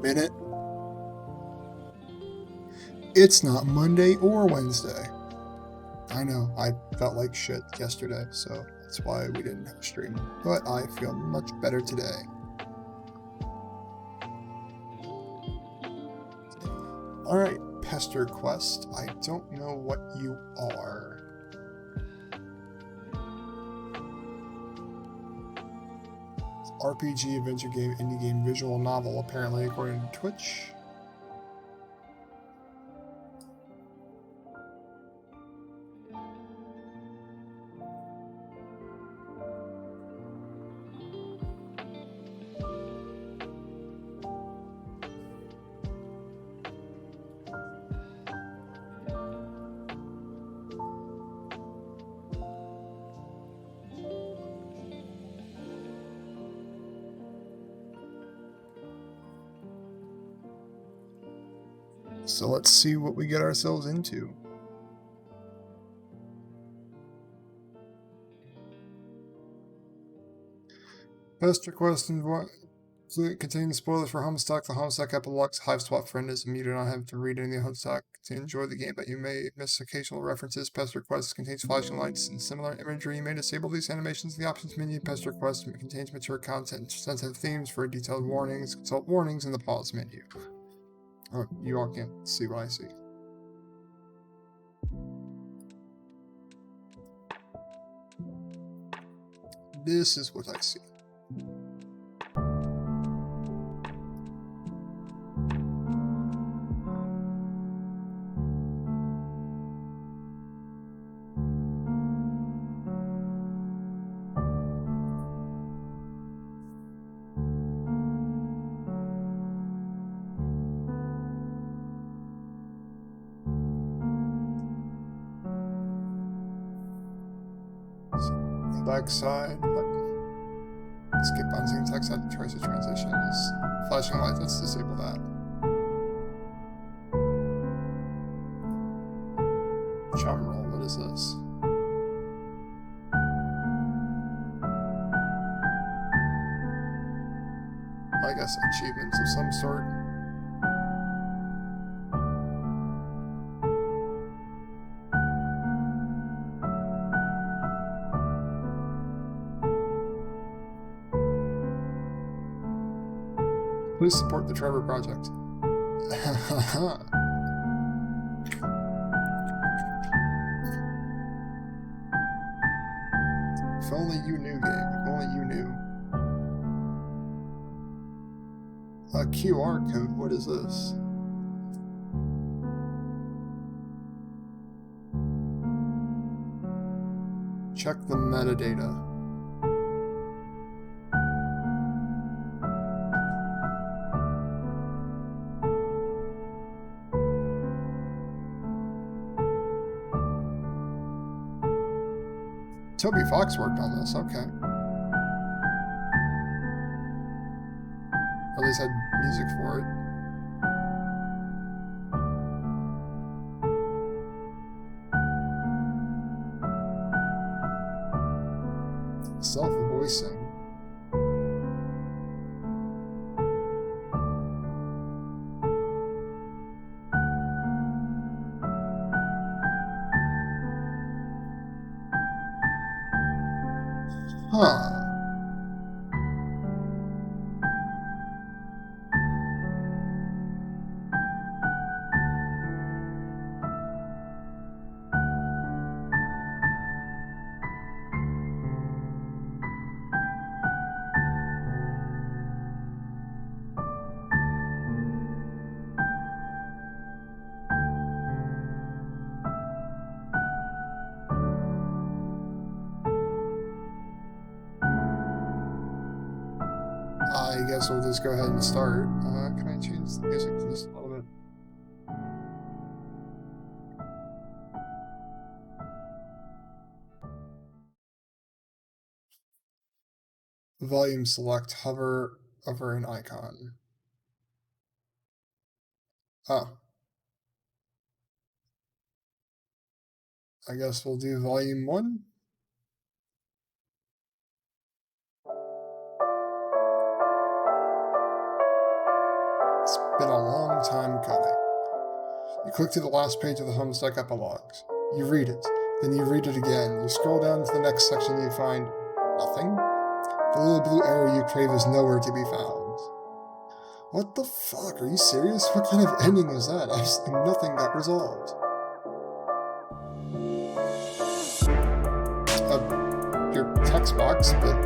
minute. It's not Monday or Wednesday. I know, I felt like shit yesterday, so that's why we didn't have a stream. But I feel much better today. Alright, Pesterquest. I don't know what you are. RPG, adventure game, indie game, visual novel, apparently, according to Twitch. So let's see what we get ourselves into. Pesterquest contains spoilers for Homestuck. The Homestuck epilogue's HiveSwap friend is muted. I have to read any Homestuck to enjoy the game, but you may miss occasional references. Pesterquest contains flashing lights and similar imagery. You may disable these animations in the options menu. Pesterquest contains mature content and sensitive themes. For detailed warnings, consult warnings in the pause menu. Oh, you all can't see what I see. This is what I see. Backside, skip bouncing text out choice of transitions. Flashing lights, let's disable that. Drum roll, what is this? I guess achievements of some sort. Please support the Trevor Project. If only you knew, game. If only you knew. A QR code, what is this? Check the metadata. Toby Fox worked on this, okay. Or at least had music for it. Self-voicing. Huh. I guess we'll just go ahead and start. Can I change the music just a little bit? Volume select, hover over an icon. Oh. I guess we'll do volume 1. been a long time coming. You click to the last page of the Homestuck epilogues. You read it, then you read it again. You scroll down to the next section and you find nothing. The little blue arrow you crave is nowhere to be found. What the fuck? Are you serious? What kind of ending is that? Nothing got resolved. Your text box, but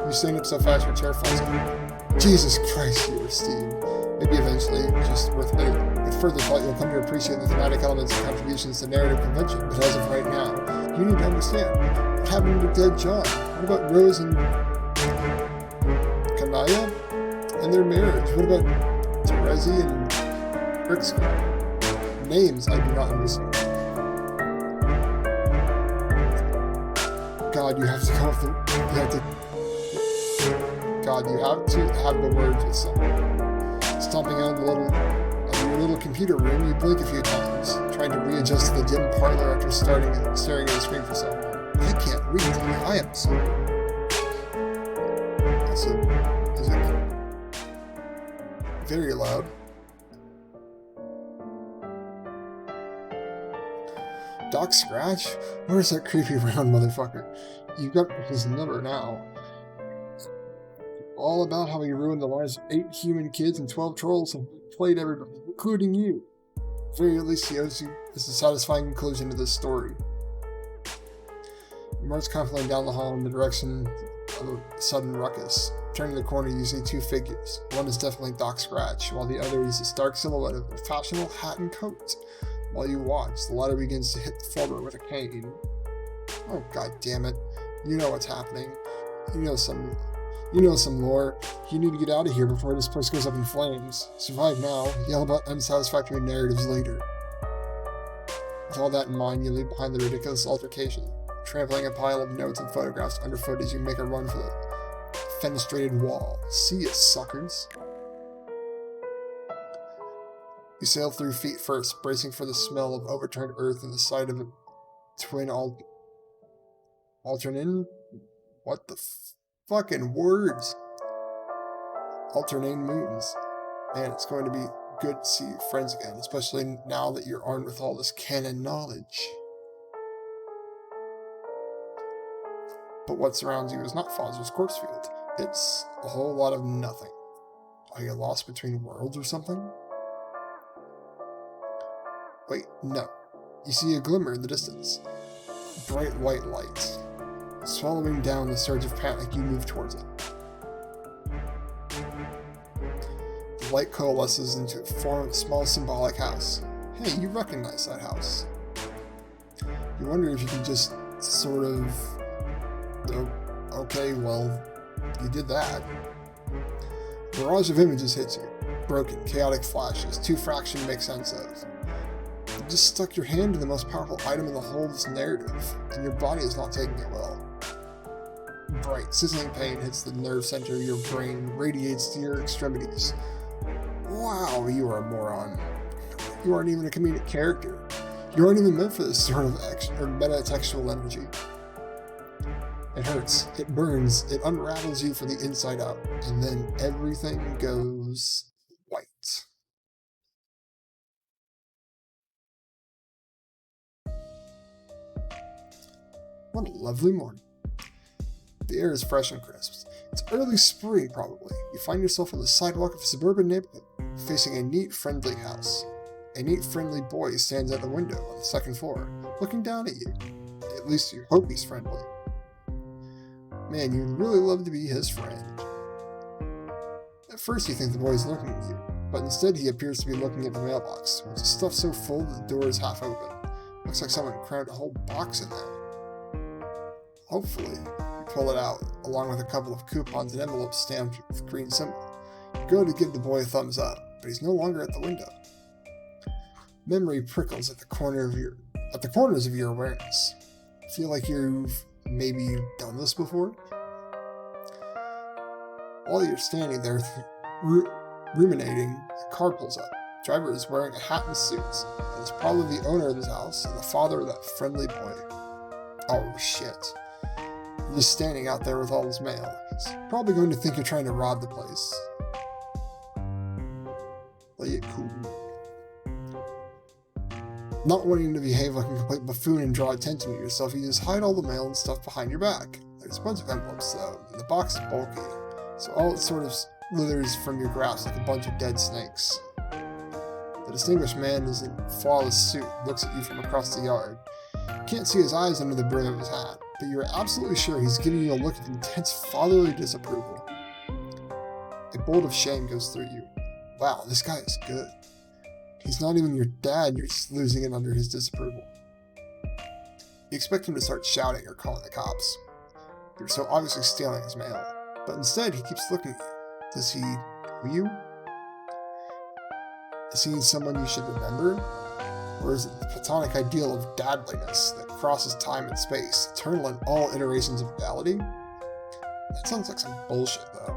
you staying up so fast your chair falls out. Jesus Christ, you were Steve. Maybe eventually, just worth noting. With further thought, you'll come to appreciate the thematic elements and contributions to narrative convention, but as of right now, you need to understand. What happened to dead John? What about Rose and Kanaya and their marriage? What about Terezi and Rick's names? I do not understand. God, you have to come up with God, you have to have the words with someone. Stomping out of your little computer room, you blink a few times, trying to readjust to the dim parlor after staring at the screen for so long. I can't read. I am sorry. Is it very loud? Doc Scratch? Where's that creepy round motherfucker? You got his number now. All about how he ruined the lives of 8 human kids and 12 trolls and played everybody, including you. At the very least, he owes you a satisfying conclusion to this story. You march confidently down the hall in the direction of a sudden ruckus. Turning the corner, you see 2 figures. One is definitely Doc Scratch, while the other is this dark silhouette of a fashionable hat and coat. While you watch, the latter begins to hit the former with a cane. Oh, god damn it. You know what's happening. You know some lore. You need to get out of here before this place goes up in flames. Survive now, yell about unsatisfactory narratives later. With all that in mind, you leave behind the ridiculous altercation, trampling a pile of notes and photographs underfoot as you make a run for the fenestrated wall. See ya, suckers. You sail through feet first, bracing for the smell of overturned earth and the sight of a twin alternate. What the fucking words? Alternating moons. Man, it's going to be good to see your friends again, especially now that you're armed with all this canon knowledge. But what surrounds you is not Fozzer's corpse field. It's a whole lot of nothing. Are you lost between worlds or something? Wait, no. You see a glimmer in the distance. Bright white light. Swallowing down the surge of panic, you move towards it. The light coalesces into a small symbolic house. Hey, you recognize that house. You wonder if you can just sort of... Oh, okay, well, you did that. A barrage of images hits you. Broken, chaotic flashes, 2 fractions make sense of. You just stuck your hand in the most powerful item in the whole of this narrative, and your body is not taking it well. Bright, sizzling pain hits the nerve center of your brain and radiates to your extremities. Wow, you are a moron. You aren't even a comedic character. You aren't even meant for this sort of metatextual energy. It hurts, it burns, it unravels you from the inside out, and then everything goes white. What a lovely morning. The air is fresh and crisp. It's early spring, probably. You find yourself on the sidewalk of a suburban neighborhood, facing a neat, friendly house. A neat, friendly boy stands at the window on the 2nd floor, looking down at you. At least you hope he's friendly. Man, you'd really love to be his friend. At first you think the boy's looking at you, but instead he appears to be looking at the mailbox, which is stuffed so full that the door is half open. Looks like someone crammed a whole box in there. Hopefully, you pull it out, along with a couple of coupons and envelopes stamped with green symbol. You go to give the boy a thumbs up, but he's no longer at the window. Memory prickles at the corners of your awareness. Feel like you've maybe done this before? While you're standing there ruminating, a car pulls up. The driver is wearing a hat and suit, and it's probably the owner of his house and the father of that friendly boy. Oh shit. You're just standing out there with all his mail. He's probably going to think you're trying to rob the place. Play it cool. Not wanting to behave like a complete buffoon and draw attention to yourself, you just hide all the mail and stuff behind your back. There's a bunch of envelopes though, and the box is bulky, so all it sort of slithers from your grasp like a bunch of dead snakes. The distinguished man is in flawless suit, looks at you from across the yard. You can't see his eyes under the brim of his hat, but you're absolutely sure he's giving you a look of intense fatherly disapproval. A bolt of shame goes through you. Wow, this guy is good. He's not even your dad, you're just losing it under his disapproval. You expect him to start shouting or calling the cops. You're so obviously stealing his mail, but instead he keeps looking at you. Does he know you? Is he someone you should remember? Or is it the platonic ideal of dadliness that crosses time and space, eternal in all iterations of reality? That sounds like some bullshit, though.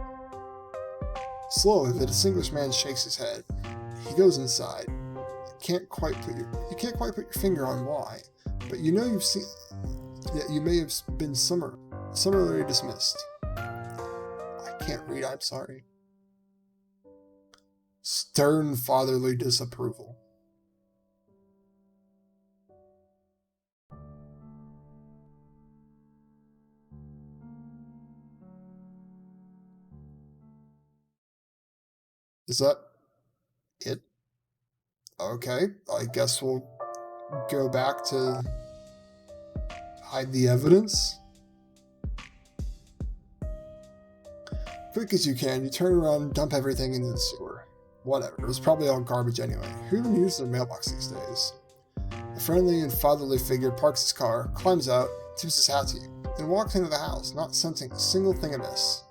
Slowly, the distinguished man shakes his head. He goes inside. You can't quite put your finger on why, but you know you've seen that you may have been summarily dismissed. I can't read, I'm sorry. Stern fatherly disapproval. Is that it? Okay, I guess we'll go back to hide the evidence. Quick as you can, you turn around and dump everything into the sewer. Whatever, it was probably all garbage anyway. Who even uses their mailbox these days? A friendly and fatherly figure parks his car, climbs out, tips his hat to you, then walks into the house, not sensing a single thing amiss.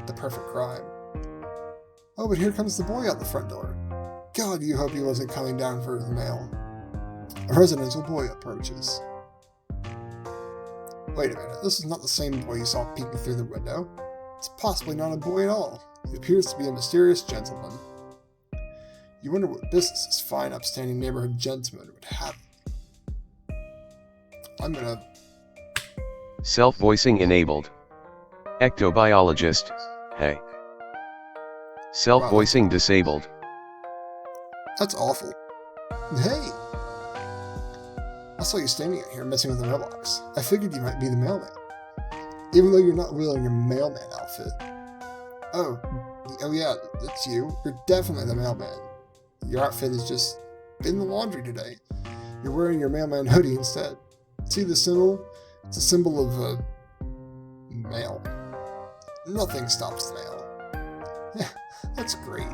The perfect crime. Oh, but here comes the boy out the front door. God, you hope he wasn't coming down for the mail. A residential boy approaches. Wait a minute, this is not the same boy you saw peeking through the window. It's possibly not a boy at all. He appears to be a mysterious gentleman. You wonder what business this fine, upstanding neighborhood gentleman would have. I'm gonna... Self-voicing enabled. Ectobiologist, hey. Self-voicing disabled. That's awful. Hey! I saw you standing out here messing with the mailbox. I figured you might be the mailman. Even though you're not wearing your mailman outfit. Oh yeah, it's you. You're definitely the mailman. Your outfit has just been in the laundry today. You're wearing your mailman hoodie instead. See the symbol? It's a symbol of, mail. Nothing stops the mail. Yeah, that's great.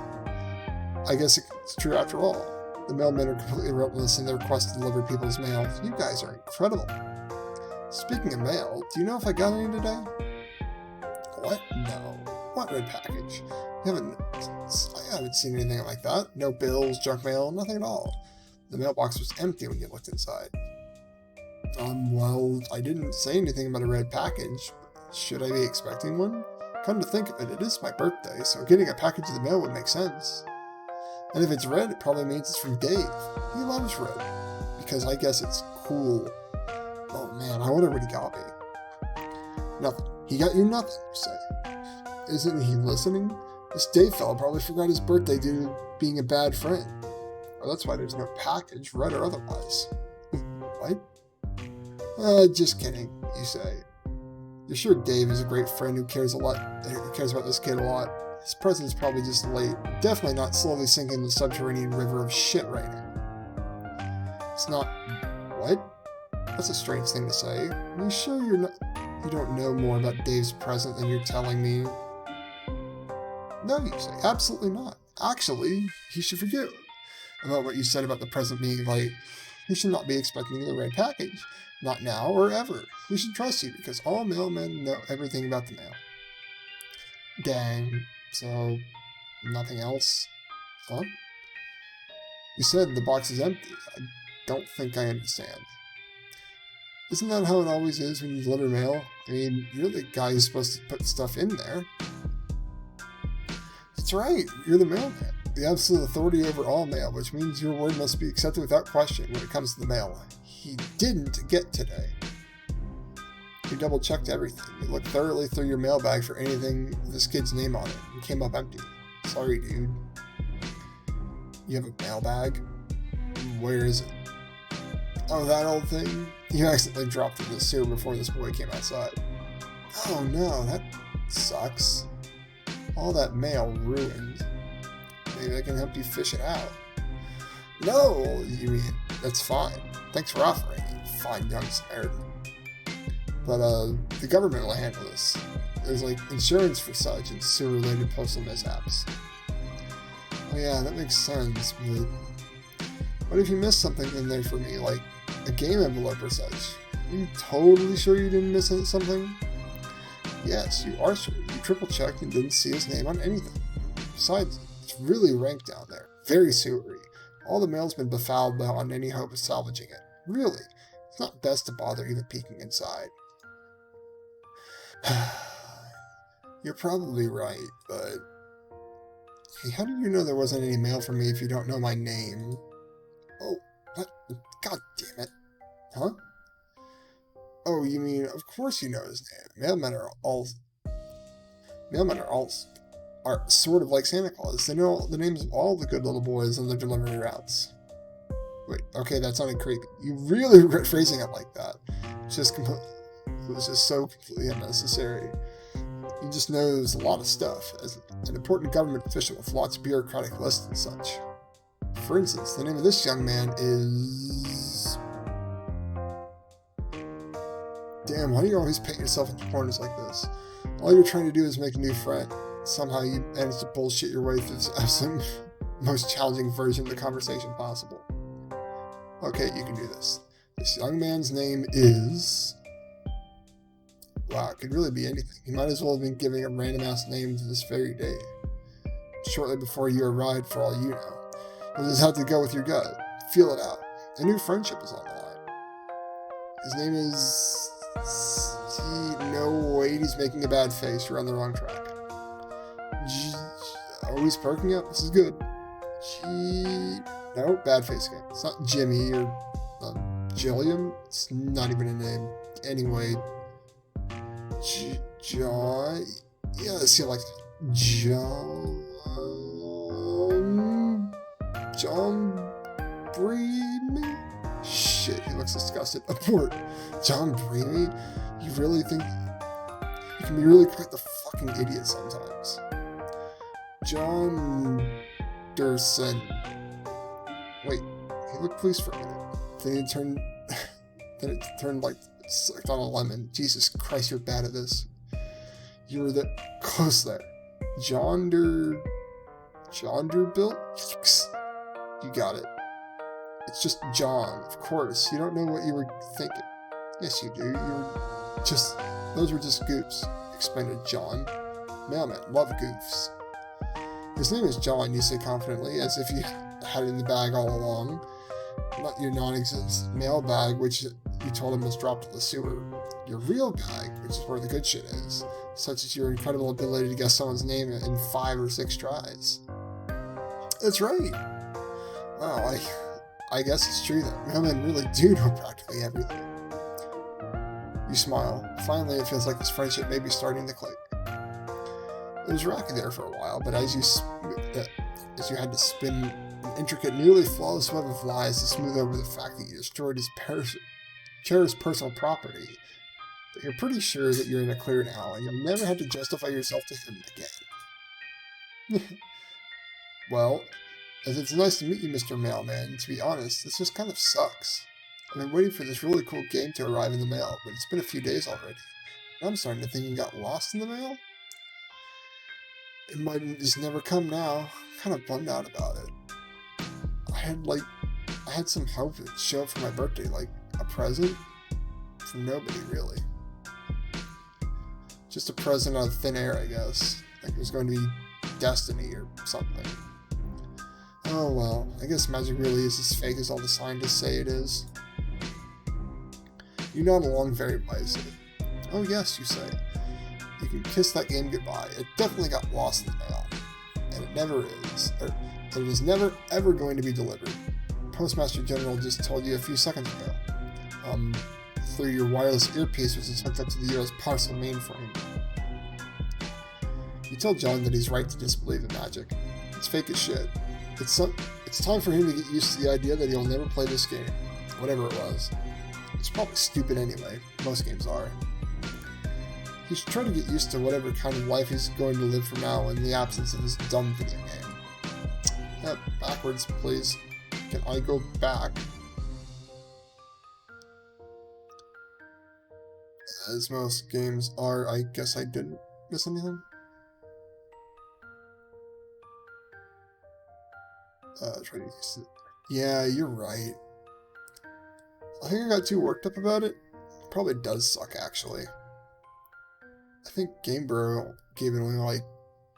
I guess it's true after all. The mailmen are completely relentless in their quest to deliver people's mail. You guys are incredible. Speaking of mail, do you know if I got any today? What? No. What red package? I haven't seen anything like that. No bills, junk mail, nothing at all. The mailbox was empty when you looked inside. Well, I didn't say anything about a red package. Should I be expecting one? Come to think of it, it is my birthday, so getting a package in the mail would make sense. And if it's red, it probably means it's from Dave. He loves red. Because I guess it's cool. Oh man, I wonder what he got me. Nothing. He got you nothing, you say. Isn't he listening? This Dave fellow probably forgot his birthday due to being a bad friend. Or that's why there's no package, red or otherwise. What? Just kidding, you say. You're sure Dave is a great friend who cares about this kid a lot. His present's probably just late, definitely not slowly sinking in the subterranean river of shit right now. It's not... What? That's a strange thing to say. Are you sure you don't know more about Dave's present than you're telling me? No, you say. Absolutely not. Actually, he should forget about what you said about the present being late. He should not be expecting the red package. Not now or ever. We should trust you because all mailmen know everything about the mail. Dang. So, nothing else? Huh? You said the box is empty. I don't think I understand. Isn't that how it always is when you deliver mail? I mean, you're the guy who's supposed to put stuff in there. That's right, you're the mailman. The absolute authority over all mail, which means your word must be accepted without question when it comes to the mail. He didn't get today. You double-checked everything. You looked thoroughly through your mailbag for anything with this kid's name on it, and came up empty. Sorry, dude. You have a mailbag? Where is it? Oh, that old thing? You accidentally dropped it in the sewer before this boy came outside. Oh no, that sucks. All that mail ruined. Maybe I can help you fish it out. No, you mean, that's fine. Thanks for offering, you fine young Samaritan. But, the government will handle this. There's, like, insurance for such and sewer-related postal mishaps. Oh yeah, that makes sense, but what if you missed something in there for me, like a game envelope or such? Are you totally sure you didn't miss something? Yes, you are sure. You triple-checked and didn't see his name on anything. Besides, it's really rank down there. Very sewery. All the mail's been befouled beyond any hope of salvaging it. Really, it's not best to bother even peeking inside. You're probably right, but hey, how do you know there wasn't any mail for me if you don't know my name? Oh, what? God damn it. Huh? Oh, you mean, of course you know his name. Mailmen are sort of like Santa Claus. They know the names of all the good little boys on their delivery routes. Wait, okay, that sounded creepy. You really regret phrasing it like that. It was just so completely unnecessary. He just knows a lot of stuff, as an important government official with lots of bureaucratic lists and such. For instance, the name of this young man is... Damn, why do you always paint yourself into corners like this? All you're trying to do is make a new friend. Somehow you manage to bullshit your way through this absolute most challenging version of the conversation possible. Okay, you can do this. This young man's name is... Wow, it could really be anything. He might as well have been giving a random-ass name to this very day. Shortly before you arrived, for all you know. You'll just have to go with your gut. Feel it out. A new friendship is on the line. His name is... No, wait, he's making a bad face. You're on the wrong track. Oh, he's perking up. This is good. No, bad face again. It's not Jimmy or Jillian. It's not even a name. Anyway... John... Yeah, it seems like John Breamy? Shit, he looks disgusted. Abort. John Breamy? You really think... You can be really quite the fucking idiot sometimes. John Durson. Wait, he looked pleased for a minute. Then it turned like sucked on a lemon. Jesus Christ, you're bad at this. You were close there. Jonderbilt? You got it. It's just John, of course. You don't know what you were thinking. Yes, you do. Those were just goofs, explained John. Mailmen love goofs. His name is John, you say confidently, as if you had it in the bag all along. Not your non-existent mail bag, which you told him was dropped in the sewer. Your real bag, which is where the good shit is, such as your incredible ability to guess someone's name in 5 or 6 tries. That's right. Wow, I guess it's true that mailmen really do know practically everything. You smile. Finally, it feels like this friendship may be starting to click. It was rocky there for a while, but as you had to spin an intricate, nearly flawless web of lies to smooth over the fact that you destroyed his cherished personal property, but you're pretty sure that you're in a clear now, and you'll never have to justify yourself to him again. Well, as it's nice to meet you, Mr. Mailman, to be honest, this just kind of sucks. I've been waiting for this really cool game to arrive in the mail, but it's been a few days already. And I'm starting to think it got lost in the mail. It might just never come now. I'm kind of bummed out about it. I had some hope it'd show up for my birthday, like a present from nobody, really. Just a present out of thin air, I guess. Like it was going to be destiny or something. Oh well, I guess magic really is as fake as all the scientists say it is. You nod along very wisely. Oh yes, you say. You can kiss that game goodbye. It definitely got lost in the mail. And it never is. It is never ever going to be delivered. Postmaster General just told you a few seconds ago. Through your wireless earpiece, which is hooked up to the US parcel mainframe. You tell John that he's right to disbelieve in magic. It's fake as shit. It's time for him to get used to the idea that he'll never play this game, whatever it was. It's probably stupid anyway. Most games are. He should try to get used to whatever kind of life he's going to live from now in the absence of this dumb video game. Yep, backwards, please. Can I go back? As most games are, I guess I didn't miss anything. Try to use it. Yeah, you're right. I think I got too worked up about it. Probably does suck, actually. I think GameBro gave it only like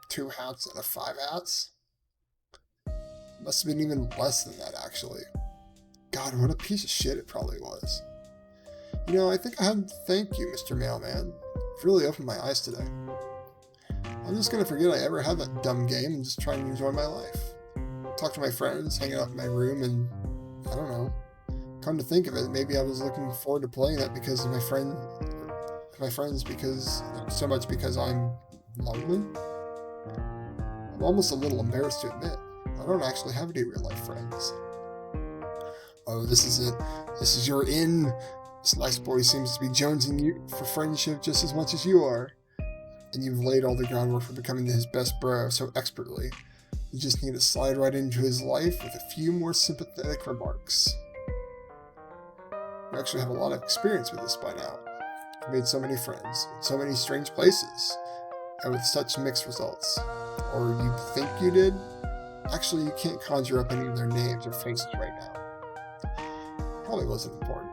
2 hats out of 5 hats. Must have been even less than that, actually. God, what a piece of shit it probably was. You know, I think I have to thank you, Mr. Mailman. You've really opened my eyes today. I'm just gonna forget I ever had that dumb game and just try and enjoy my life. Talk to my friends, hang out in my room, and I don't know. Come to think of it, maybe I was looking forward to playing that because of my friends, because so much because I'm lonely. I'm almost a little embarrassed to admit I don't actually have any real life friends. Oh, this is it. This is your in. This nice boy seems to be jonesing you for friendship just as much as you are. And you've laid all the groundwork for becoming his best bro so expertly. You just need to slide right into his life with a few more sympathetic remarks. You actually have a lot of experience with this by now. You've made so many friends, in so many strange places, and with such mixed results. Or you think you did? Actually, you can't conjure up any of their names or faces right now. Probably wasn't important.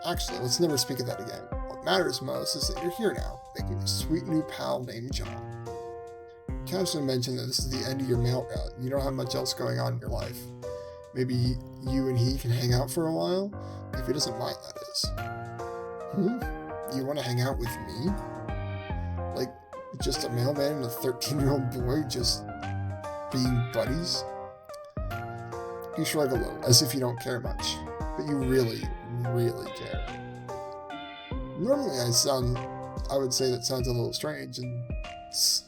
Actually, let's never speak of that again. What matters most is that you're here now, making a sweet new pal named John. Casually mentioned that this is the end of your mail route. You don't have much else going on in your life. Maybe you and he can hang out for a while? If he doesn't mind, that is. You want to hang out with me? Like, just a mailman and a 13-year-old boy just being buddies? You shrug a little, as if you don't care much. But you really, really care. Normally I would say that sounds a little strange and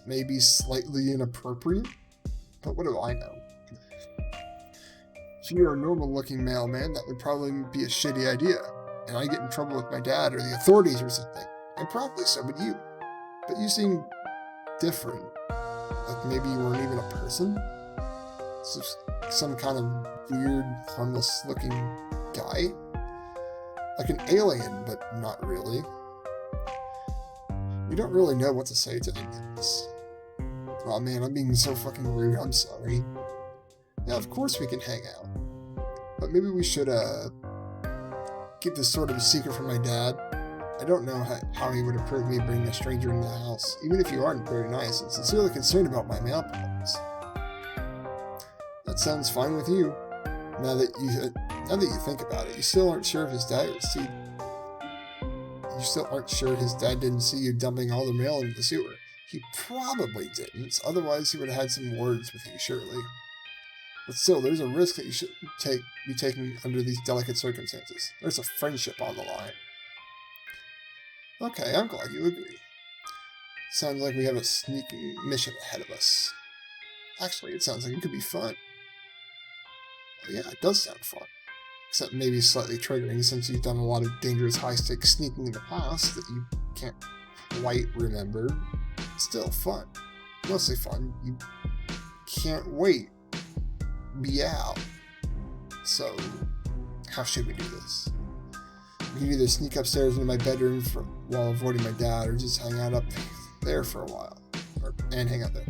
maybe slightly inappropriate, but what do I know? If you're a normal-looking mailman, that would probably be a shitty idea, and I get in trouble with my dad or the authorities or something, and probably so would you. But you seem different, like maybe you weren't even a person? It's just some kind of weird, harmless-looking guy? Like an alien, but not really. We don't really know what to say to any of this. Aw man, I'm being so fucking rude, I'm sorry. Yeah, of course we can hang out. But maybe we should, keep this sort of a secret from my dad. I don't know how he would approve me bringing a stranger into the house, even if you aren't very nice and sincerely concerned about my mail problems. That sounds fine with you. Now that you think about it, you still aren't sure if his dad didn't see you dumping all the mail into the sewer. He probably didn't, otherwise he would have had some words with you, surely. But still, there's a risk that you should be taking under these delicate circumstances. There's a friendship on the line. Okay, I'm glad you agree. Sounds like we have a sneaky mission ahead of us. Actually, it sounds like it could be fun. Well, yeah, it does sound fun. Except maybe slightly triggering since you've done a lot of dangerous high-stakes sneaking in the past that you can't quite remember. Still fun. Mostly fun. You can't wait. Meow. So, how should we do this? We can either sneak upstairs into my bedroom while avoiding my dad, or just hang out up there for a while. And hang out there.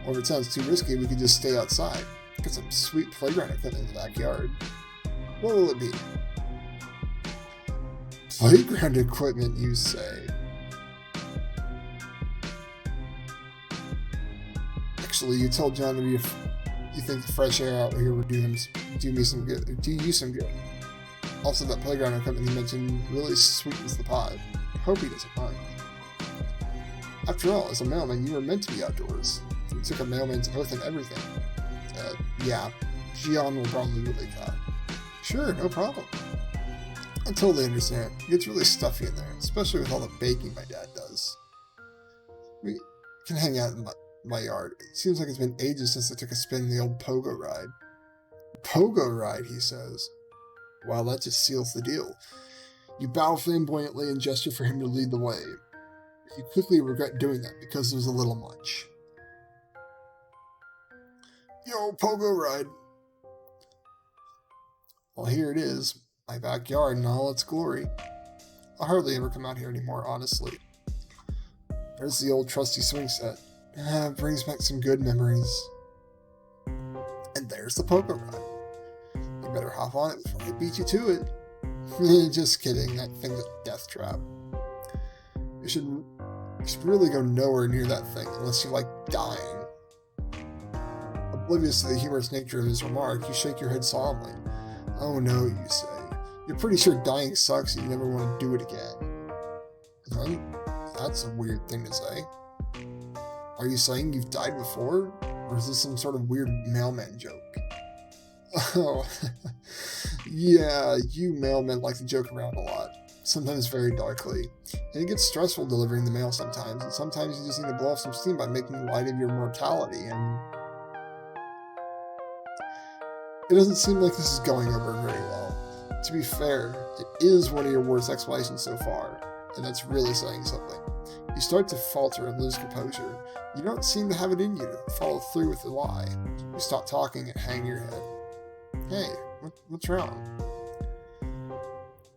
Or if it sounds too risky, we could just stay outside. Get some sweet playground equipment in the backyard. What will it be? Playground equipment, you say? Actually, you told John that you think the fresh air out here would do you some good. Also, that playground equipment he mentioned really sweetens the pot. Hope he doesn't mind. After all, as a mailman, you were meant to be outdoors. You took a mailman's oath and everything. Yeah, Gian will probably relate that. Sure, no problem. I totally understand. It gets really stuffy in there, especially with all the baking my dad does. We can hang out my yard. It seems like it's been ages since I took a spin in the old pogo ride. Pogo ride, he says. Well, that just seals the deal. You bow flamboyantly and gesture for him to lead the way. You quickly regret doing that because it was a little much. Yo, pogo ride. Well, here it is, my backyard in all its glory. I hardly ever come out here anymore, honestly. There's the old trusty swing set. It brings back some good memories. And there's the pogo ride. You better hop on it before I beat you to it. Just kidding, that thing's a death trap. You should really go nowhere near that thing unless you like dying. Oblivious to the humorous nature of his remark, you shake your head solemnly. Oh no, you say. You're pretty sure dying sucks and you never want to do it again. That's a weird thing to say. Are you saying you've died before? Or is this some sort of weird mailman joke? Oh, yeah, you mailmen like to joke around a lot. Sometimes very darkly. And it gets stressful delivering the mail sometimes, and sometimes you just need to blow off some steam by making light of your mortality, and it doesn't seem like this is going over very well. To be fair, it is one of your worst explanations so far, and that's really saying something. You start to falter and lose composure. You don't seem to have it in you to follow through with the lie. You stop talking and hang your head. Hey, what's wrong?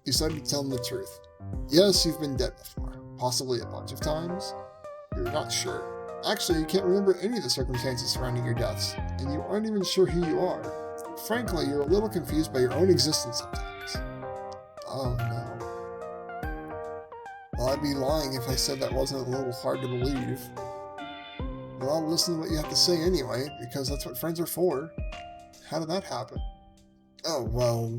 You started to tell him the truth. Yes, you've been dead before, possibly a bunch of times. You're not sure. Actually, you can't remember any of the circumstances surrounding your deaths, and you aren't even sure who you are. Frankly, you're a little confused by your own existence sometimes. Oh no. Well, I'd be lying if I said that wasn't a little hard to believe. Well, I'll listen to what you have to say anyway, because that's what friends are for. How did that happen? Oh, well,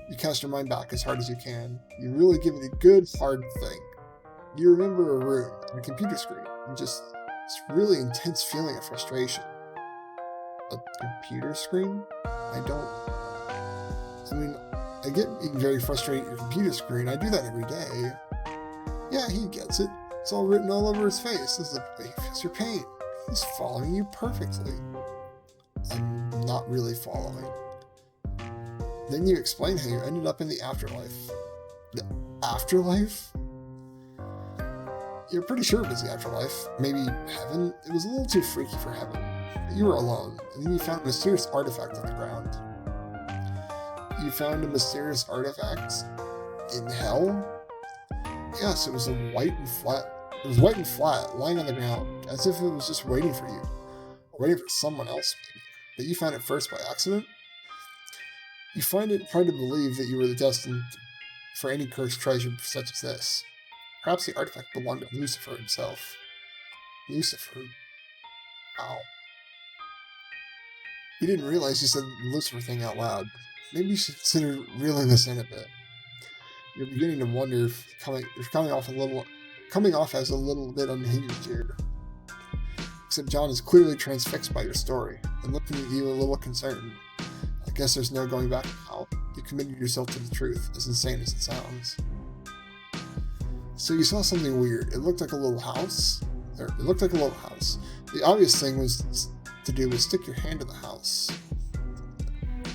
you cast your mind back as hard as you can. You really give it a good, hard think. You remember a room and a computer screen, and just this really intense feeling of frustration. A computer screen? I get being very frustrated at your computer screen. I do that every day. Yeah, he gets it. It's all written all over his face. This is the way he feels your pain. He's following you perfectly. I'm not really following. Then you explain how you ended up in the afterlife. The afterlife? You're pretty sure it was the afterlife. Maybe heaven? It was a little too freaky for heaven. You were alone, and then you found a mysterious artifact on the ground. You found a mysterious artifact in hell? Yes, it was white and flat, lying on the ground, as if it was just waiting for you. Or waiting for someone else, maybe. But you found it first by accident? You find it hard to believe that you were destined for any cursed treasure such as this. Perhaps the artifact belonged to Lucifer himself. Lucifer? Wow. You didn't realize you said the Lucifer thing out loud. Maybe you should consider reeling this in a bit. You're beginning to wonder if you're coming off as a little bit unhinged here. Except John is clearly transfixed by your story, and looking at you a little concerned. I guess there's no going back now. You committed yourself to the truth, as insane as it sounds. So you saw something weird. It looked like a little house. The obvious thing was to do was stick your hand in the house.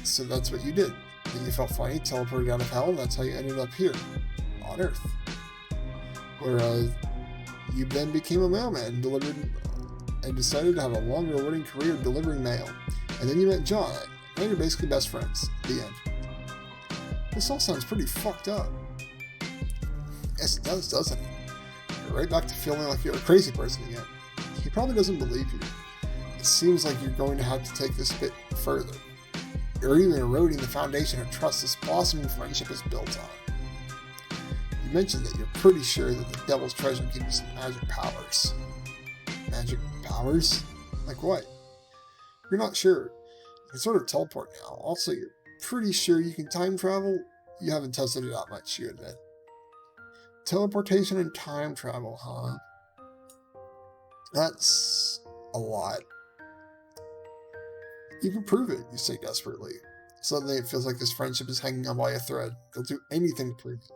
So that's what you did. Then you felt funny, teleported out of hell, and that's how you ended up here, on Earth. Where you then became a mailman, and decided to have a long, rewarding career delivering mail. And then you met John, and you're basically best friends. The end. This all sounds pretty fucked up. Yes, it does, doesn't it? You're right back to feeling like you're a crazy person again. He probably doesn't believe you. It seems like you're going to have to take this a bit further. You're even eroding the foundation of trust this blossoming friendship is built on. You mentioned that you're pretty sure that the devil's treasure gives you some magic powers. Magic powers? Like what? You're not sure. You can sort of teleport now. Also, you're pretty sure you can time travel. You haven't tested it out much, you admit. Teleportation and time travel, huh? That's a lot. You can prove it, you say desperately. Suddenly it feels like this friendship is hanging on by a thread. You'll do anything to prove it.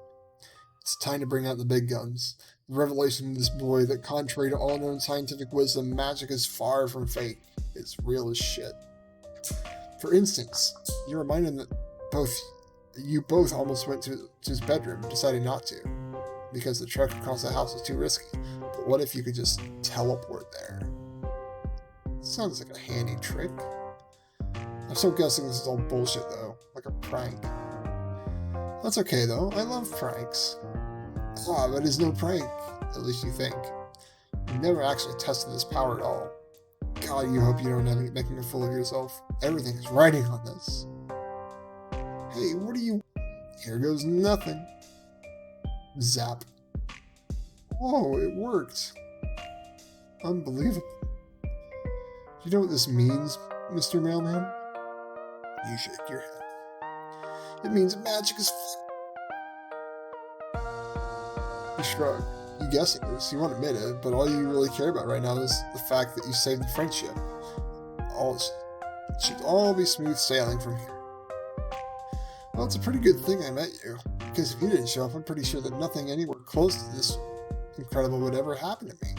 It's time to bring out the big guns. The revelation of this boy that, contrary to all known scientific wisdom, magic is far from fake. It's real as shit. For instance, you're reminded that you both almost went to his bedroom, deciding not to, because the trek across the house is too risky. But what if you could just teleport there? Sounds like a handy trick. I'm still guessing this is all bullshit though, like a prank. That's okay though, I love pranks. Ah, but it's no prank, at least you think. You've never actually tested this power at all. God, you hope you don't end up making a fool of yourself. Everything is riding on this. Hey, what are you... Here goes nothing. Zap. Whoa, it worked. Unbelievable. You know what this means, Mr. Mailman? You shake your head. It means magic is You shrug. You guess it is. You won't admit it, but all you really care about right now is the fact that you saved the friendship. It should all be smooth sailing from here. Well, it's a pretty good thing I met you, because if you didn't show up, I'm pretty sure that nothing anywhere close to this incredible would ever happen to me.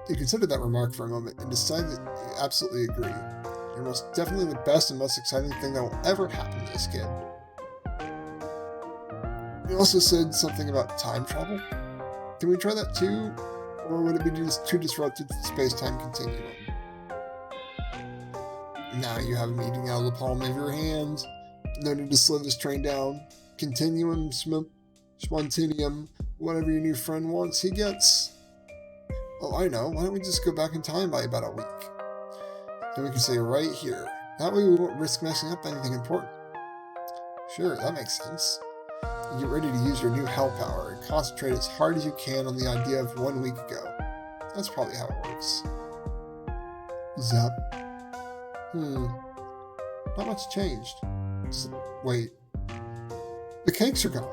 You consider that remark for a moment and decide that you absolutely agree. You're most definitely the best and most exciting thing that will ever happen to this kid. You also said something about time travel. Can we try that too? Or would it be just too disrupted to the space-time continuum? Now you have a meeting out of the palm of your hand. No need to slow this train down. Continuum, spontaneum, whatever your new friend wants, he gets. Oh, I know. Why don't we just go back in time by about a week? Then we can say right here. That way we won't risk messing up anything important. Sure, that makes sense. You get ready to use your new hell power and concentrate as hard as you can on the idea of 1 week ago. That's probably how it works. Zap. Not much changed. Wait. The cakes are gone.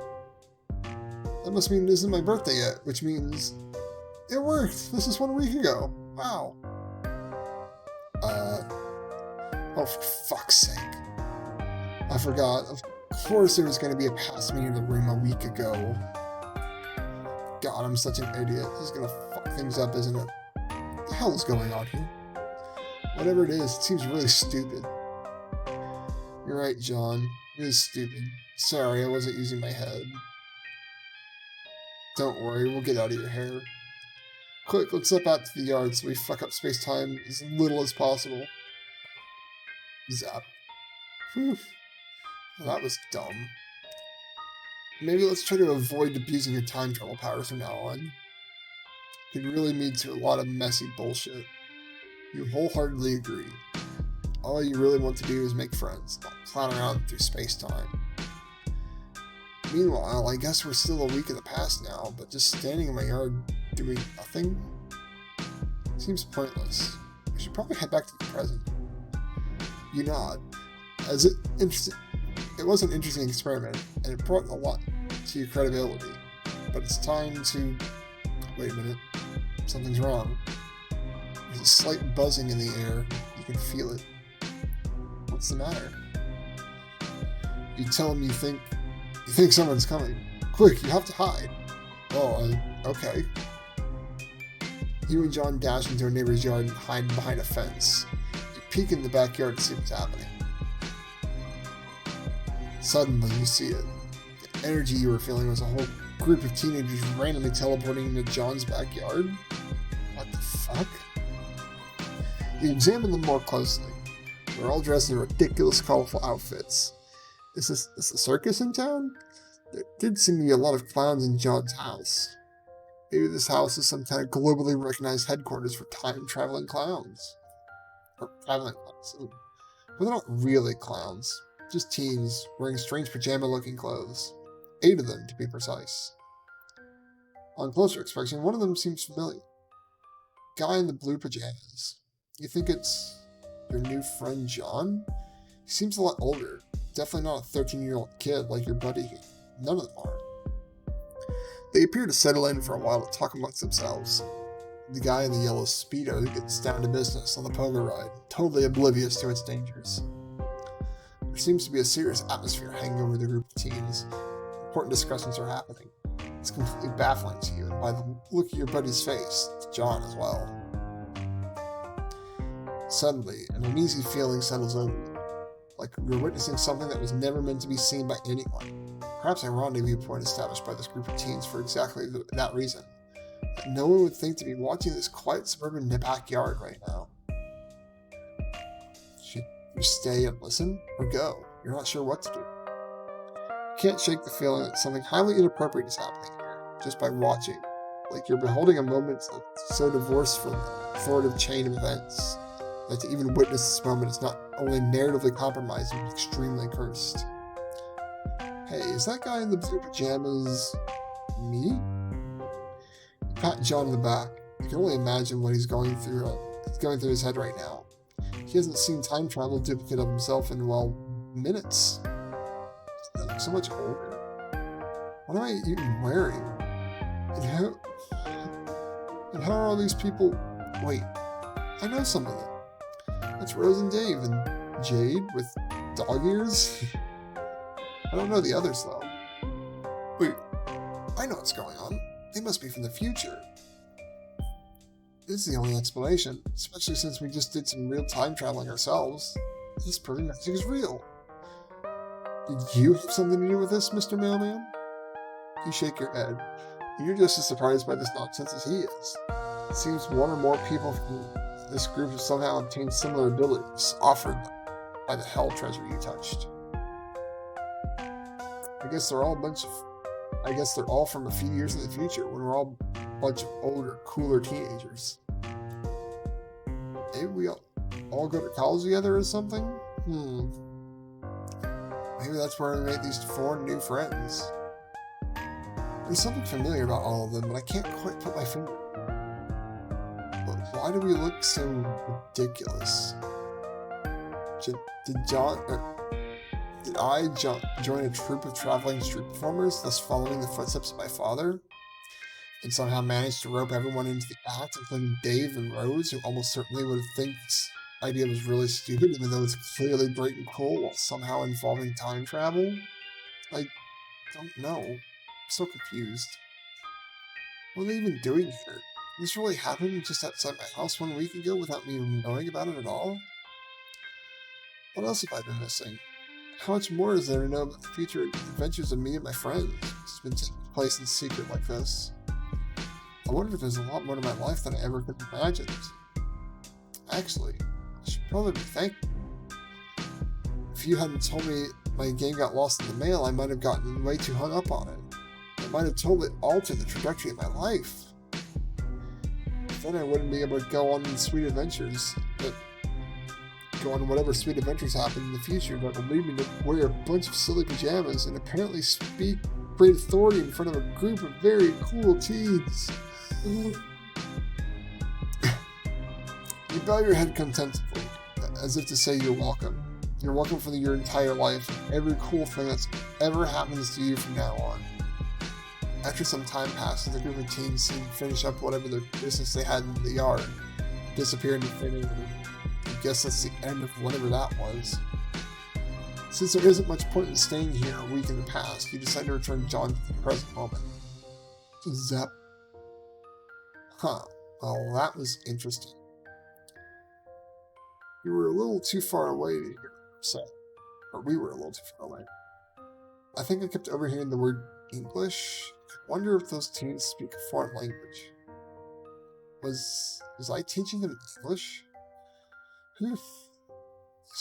That must mean it isn't my birthday yet, which means... It worked! This is 1 week ago. Wow. Oh, for fuck's sake. I forgot. Of course there was going to be a past meeting in the room a week ago. God, I'm such an idiot. This is going to fuck things up, isn't it? What the hell is going on here? Whatever it is, it seems really stupid. You're right, John. It is stupid. Sorry, I wasn't using my head. Don't worry, we'll get out of your hair. Quick, let's step out to the yard so we fuck up space-time as little as possible. Zap. Whew. That was dumb. Maybe let's try to avoid abusing your time travel powers from now on. It could really lead to a lot of messy bullshit. You wholeheartedly agree. All you really want to do is make friends, not clown around through space-time. Meanwhile, I guess we're still a week in the past now, but just standing in my yard doing nothing seems pointless. We should probably head back to the present. You nod. It was an interesting experiment, and it brought a lot to your credibility. But it's time to... Wait a minute. Something's wrong. There's a slight buzzing in the air. You can feel it. What's the matter? You tell him you think someone's coming. Quick, you have to hide. Oh, okay. You and John dash into a neighbor's yard and hide behind a fence. You peek in the backyard to see what's happening. Suddenly, you see it. The energy you were feeling was a whole group of teenagers randomly teleporting into John's backyard. What the fuck? You examine them more closely. They're all dressed in ridiculous, colorful outfits. Is this a circus in town? There did seem to be a lot of clowns in John's house. Maybe this house is some kind of globally recognized headquarters for time-traveling clowns. Or traveling clowns. But they're not really clowns. Just teens wearing strange pajama-looking clothes. 8 of them, to be precise. On closer inspection, one of them seems familiar. Guy in the blue pajamas. You think it's your new friend John? He seems a lot older. Definitely not a 13-year-old kid like your buddy here. None of them are. They appear to settle in for a while to talk amongst themselves. The guy in the yellow Speedo gets down to business on the pogo ride, totally oblivious to its dangers. There seems to be a serious atmosphere hanging over the group of teens. important discussions are happening. It's completely baffling to you, and by the look of your buddy's face, to John as well. Suddenly, an uneasy feeling settles over you, like you're witnessing something that was never meant to be seen by anyone. Perhaps a rendezvous point established by this group of teens for exactly that reason. That no one would think to be watching this quiet suburban backyard right now. Should you stay and listen, or go? You're not sure what to do. You can't shake the feeling that something highly inappropriate is happening here, just by watching. Like you're beholding a moment so divorced from the authoritative chain of events, that to even witness this moment is not only narratively compromised, but extremely cursed. Hey, is that guy in the blue pajamas me? You pat John in the back. You can only imagine what he's going through his head right now. He hasn't seen time travel duplicate of himself in, well, minutes. He looks so much older. What am I even wearing? And how are all these people? Wait, I know some of them. That's Rose and Dave and Jade with dog ears. I don't know the others though. Wait, I know what's going on. They must be from the future. This is the only explanation, especially since we just did some real time traveling ourselves. This is proving magic is real. Did you have something to do with this, Mr. Mailman? You shake your head. You're just as surprised by this nonsense as he is. It seems one or more people from this group have somehow obtained similar abilities offered by the hell treasure you touched. I guess they're all from a few years in the future, when we're all a bunch of older, cooler teenagers. Maybe we all go to college together or something? Maybe that's where we made these 4 new friends. There's something familiar about all of them, but I can't quite put my finger. But why do we look so ridiculous? Did I join a troupe of traveling street performers, thus following the footsteps of my father? And somehow managed to rope everyone into the act, including Dave and Rose, who almost certainly would have think this idea was really stupid, even though it's clearly bright and cool, while somehow involving time travel? I don't know. I'm so confused. What are they even doing here? This really happened just outside my house 1 week ago without me even knowing about it at all? What else have I been missing? How much more is there to know about the future adventures of me and my friends? It's been taking place in secret like this. I wonder if there's a lot more to my life than I ever could have imagined. Actually, I should probably be thankful. If you hadn't told me my game got lost in the mail, I might have gotten way too hung up on it. It might have totally altered the trajectory of my life. Then I wouldn't be able to go on sweet adventures, but go on whatever sweet adventures happen in the future that will lead me to wear a bunch of silly pajamas and apparently speak great authority in front of a group of very cool teens. You bow your head contentedly, as if to say you're welcome. You're welcome for your entire life, and every cool thing that's ever happens to you from now on. After some time passes, the group of teens seem to finish up whatever their business they had in the yard, disappear into thin air. I guess that's the end of whatever that was. Since there isn't much point in staying here a week in the past, you decide to return John to the present moment. Zap. Huh. Well, that was interesting. You were a little too far away to hear what you said. Or we were a little too far away. I think I kept overhearing the word English. I wonder if those teens speak a foreign language. Was I teaching them English?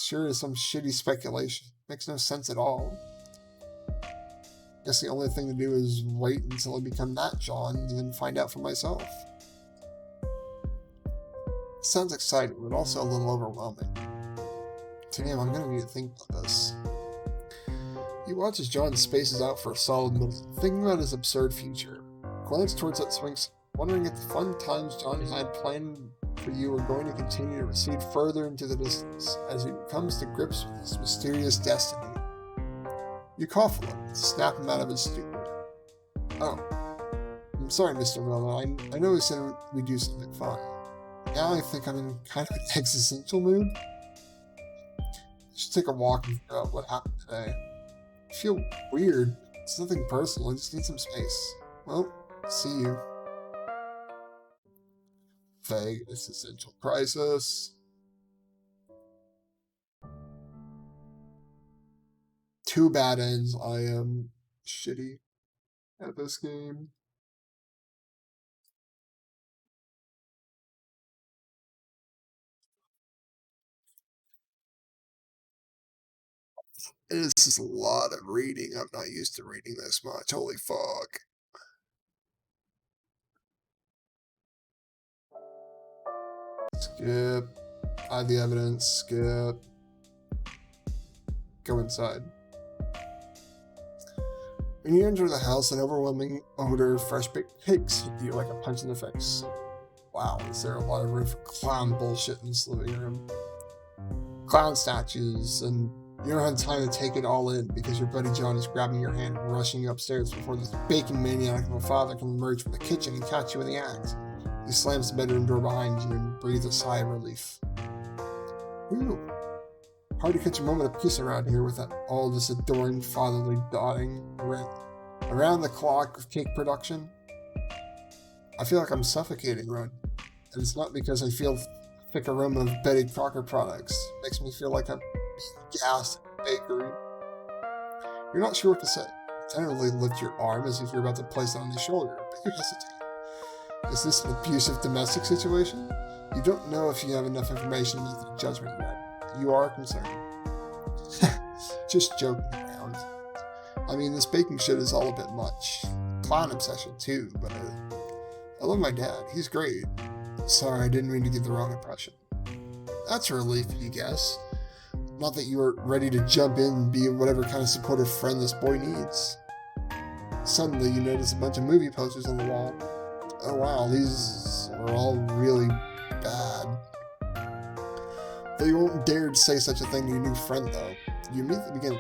Sure is some shitty speculation. Makes no sense at all. Guess the only thing to do is wait until I become that John and then find out for myself. It sounds exciting, but also a little overwhelming. Damn, I'm gonna need to think about this. He watches John spaces out for a solid minute, thinking about his absurd future. Glance towards that Sphinx, wondering if the fun times John had planned for you are going to continue to recede further into the distance as he comes to grips with his mysterious destiny. You cough a little, snap him out of his stupor. Oh, I'm sorry, Mr. Miller. I know we said we'd do something fun. Now I think I'm in kind of an existential mood. I should take a walk and figure out what happened today. I feel weird It's nothing personal, I just need some space. Well, see you. Vague existential crisis. Two bad ends. I am shitty at this game. This is a lot of reading. I'm not used to reading this much. Holy fuck. Skip. Hide the evidence. Skip. Go inside. When you enter the house, an overwhelming odor of fresh baked cakes hit you like a punch in the face. Wow, is there a lot of room for clown bullshit in this living room? Clown statues, and you don't have time to take it all in because your buddy John is grabbing your hand and rushing you upstairs before this baking maniac of a father can emerge from the kitchen and catch you in the act. He slams the bedroom door behind you and breathes a sigh of relief. Ooh. Hard to catch a moment of peace around here with all this adoring fatherly dotting around the clock of cake production. I feel like I'm suffocating, Ron. And it's not because I feel thick aroma of Betty Crocker products. It makes me feel like I'm gassed at a bakery. You're not sure what to say. You tentatively lift your arm as if you're about to place it on his shoulder, but you hesitate. Is this an abusive domestic situation? You don't know if you have enough information to make the judgment yet. You are concerned. Just joking around. I mean, this baking shit is all a bit much. Clown obsession too, but I love my dad. He's great. Sorry, I didn't mean to give the wrong impression. That's a relief, you guess. Not that you were ready to jump in and be whatever kind of supportive friend this boy needs. Suddenly, you notice a bunch of movie posters on the wall. Oh wow, these are all really bad. Though you won't dare to say such a thing to your new friend, though. You immediately begin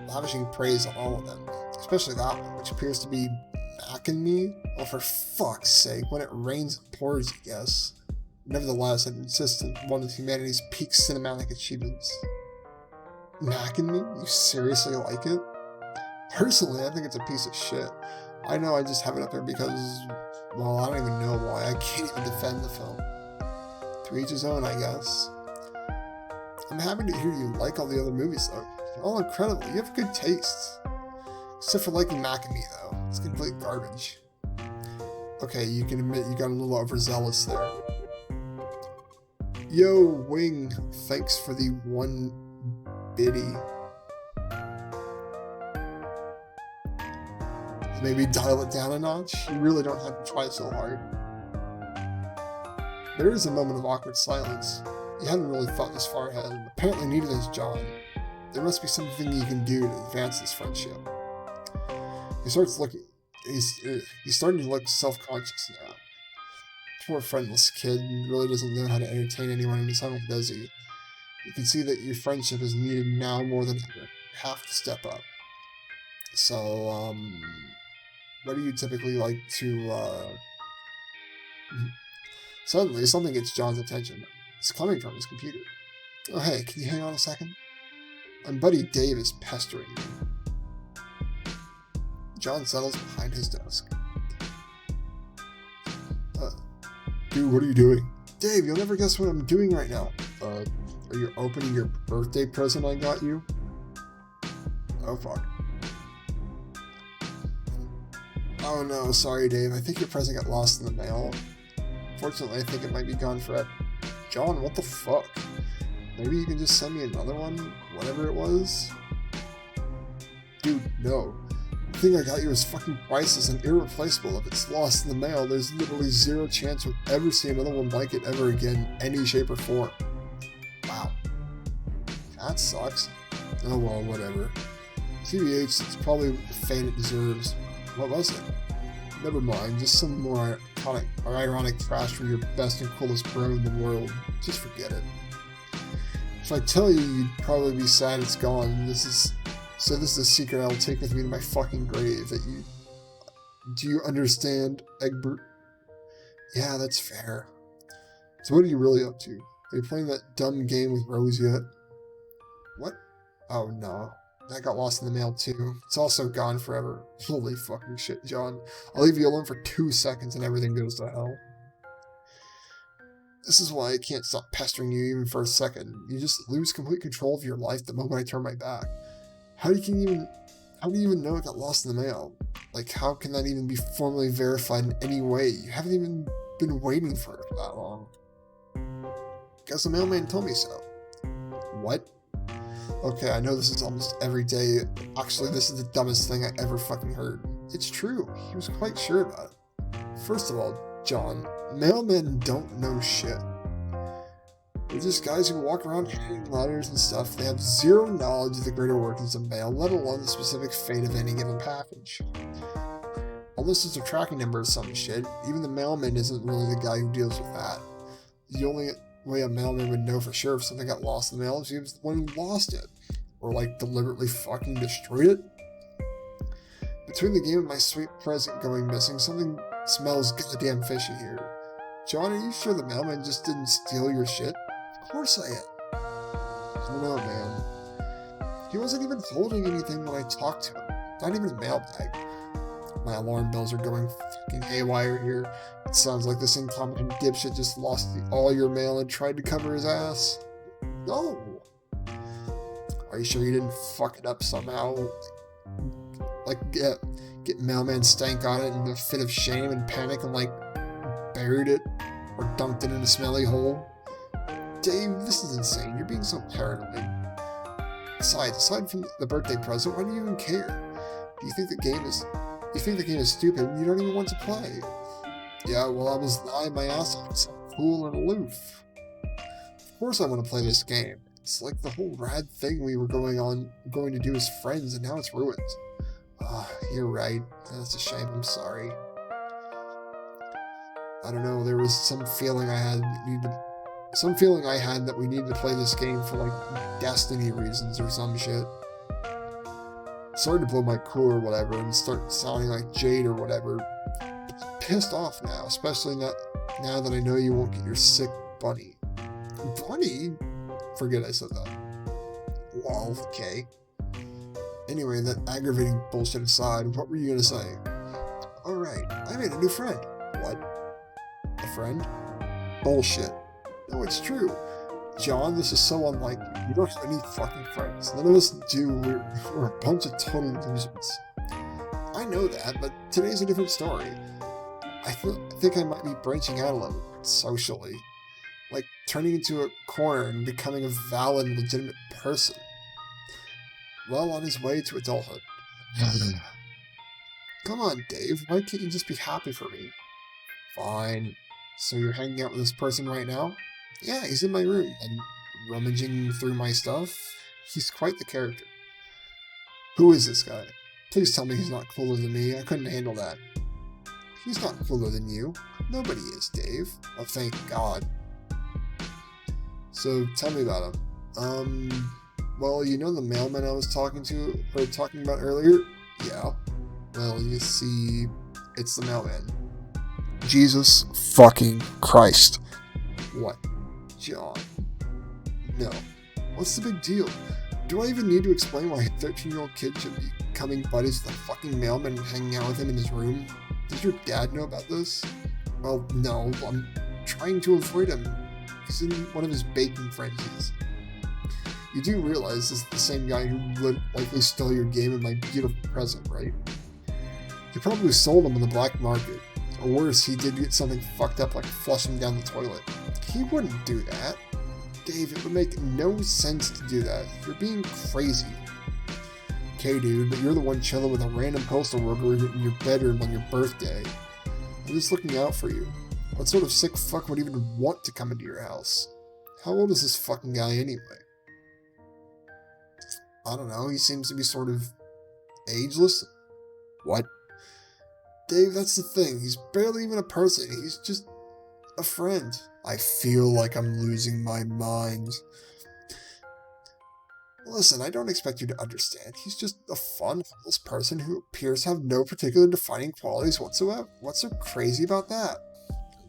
lavishing praise on all of them, especially that one, which appears to be Mac and Me. Well, for fuck's sake, when it rains, it pours, I guess. Nevertheless, it insists on one of humanity's peak cinematic achievements. Mac and Me? You seriously like it? Personally, I think it's a piece of shit. I know I just have it up there because, well, I don't even know why. I can't even defend the film. To each his own, I guess. I'm happy to hear you like all the other movies, though. They're all incredible. You have good taste. Except for liking Mac and Me, though. It's complete garbage. Okay, you can admit you got a little overzealous there. Yo, Wing, thanks for the 1 biddy. Maybe dial it down a notch? You really don't have to try so hard. There is a moment of awkward silence. You hadn't really thought this far ahead, and apparently neither has John. There must be something you can do to advance this friendship. He's starting to look self-conscious now. Poor friendless kid really doesn't know how to entertain anyone in his home, does he? You can see that your friendship is needed now more than ever. You have to step up. So, what do you typically like to, Suddenly, something gets John's attention. It's coming from his computer. Oh, hey, can you hang on a second? My buddy Dave is pestering me. John settles behind his desk. Dude, what are you doing? Dave, you'll never guess what I'm doing right now. Are you opening your birthday present I got you? Oh, fuck. Oh no, sorry Dave, I think your present got lost in the mail. Fortunately, I think it might be gone forever. John, what the fuck? Maybe you can just send me another one? Whatever it was? Dude, no. The thing I got you is fucking priceless and irreplaceable. If it's lost in the mail, there's literally zero chance you'll ever see another one like it ever again, any shape or form. Wow. That sucks. Oh well, whatever. TBH, it's probably the fate it deserves. What was it? Never mind, just some more ironic trash from your best and coolest bro in the world. Just forget it. If I tell you, you'd probably be sad it's gone. This is a secret I'll take with me to my fucking grave. Do you understand, Egbert? Yeah, that's fair. So what are you really up to? Are you playing that dumb game with Rose yet? What? Oh no. That got lost in the mail too. It's also gone forever. Holy fucking shit, John. I'll leave you alone for 2 seconds and everything goes to hell. This is why I can't stop pestering you even for a second. You just lose complete control of your life the moment I turn my back. How do you even know it got lost in the mail? Like, how can that even be formally verified in any way? You haven't even been waiting for it for that long. Guess the mailman told me so. What? Okay, I know this is almost every day. Actually, this is the dumbest thing I ever fucking heard. It's true. He was quite sure about it. First of all, John, mailmen don't know shit. They're just guys who walk around handing letters and stuff. They have zero knowledge of the greater workings of mail, let alone the specific fate of any given package. Unless it's a tracking number or some shit, even the mailman isn't really the guy who deals with that. The only way a mailman would know for sure if something got lost in the mail is he was the one who lost it. Or like deliberately fucking destroyed it. Between the game and my sweet present going missing, something smells goddamn fishy here. John, are you sure the mailman just didn't steal your shit? Of course I am. I don't know, man. He wasn't even holding anything when I talked to him. Not even a mailbag. My alarm bells are going fucking haywire here. It sounds like this incompetent dipshit just lost all your mail and tried to cover his ass. No. Are you sure you didn't fuck it up somehow? Like, get mailman stank on it in a fit of shame and panic and, like, buried it? Or dumped it in a smelly hole? Dave, this is insane. You're being so paranoid. Besides, aside from the birthday present, why do you even care? Do you think the game is stupid and you don't even want to play? Yeah, well, I was lying my ass off so cool and aloof. Of course I want to play this game. It's like the whole rad thing we were going to do as friends, and now it's ruined. You're right. That's a shame. I'm sorry. I don't know. There was some feeling I had that we needed to play this game for like destiny reasons or some shit. Sorry to blow my cool or whatever and start sounding like Jade or whatever. Pissed off now, especially now that I know you won't get your sick bunny. Bunny? Forget I said that. Lol, okay. Anyway, that aggravating bullshit aside, what were you gonna say? Alright, I made a new friend. What? A friend? Bullshit. No, it's true. John, this is so unlike you. You don't have any fucking friends. None of us do. We're a bunch of total losers. I know that, but today's a different story. I think I might be branching out a little, socially. Like, turning into a corner and becoming a valid and legitimate person. Well on his way to adulthood. Come on, Dave, why can't you just be happy for me? Fine. So you're hanging out with this person right now? Yeah, he's in my room, and rummaging through my stuff. He's quite the character. Who is this guy? Please tell me he's not cooler than me. I couldn't handle that. He's not cooler than you. Nobody is, Dave. Oh, thank God. So, tell me about him. Well, you know the mailman I was talking about earlier? Yeah. Well, you see, it's the mailman. Jesus fucking Christ. What? John. No. What's the big deal? Do I even need to explain why a 13-year-old kid should be becoming buddies with a fucking mailman and hanging out with him in his room? Does your dad know about this? Well, no. I'm trying to avoid him. He's in one of his baking frenzies. You do realize this is the same guy who likely stole your game and my beautiful present, right? You probably sold him on the black market. Or worse, he did get something fucked up like flush him down the toilet. He wouldn't do that. Dave, it would make no sense to do that. You're being crazy. Okay, dude, but you're the one chilling with a random postal worker in your bedroom on your birthday. I'm just looking out for you. What sort of sick fuck would even want to come into your house? How old is this fucking guy anyway? I don't know, he seems to be sort of ageless. What? Dave, that's the thing. He's barely even a person. He's just a friend. I feel like I'm losing my mind. Listen, I don't expect you to understand. He's just a fun, harmless person who appears to have no particular defining qualities whatsoever. What's so crazy about that?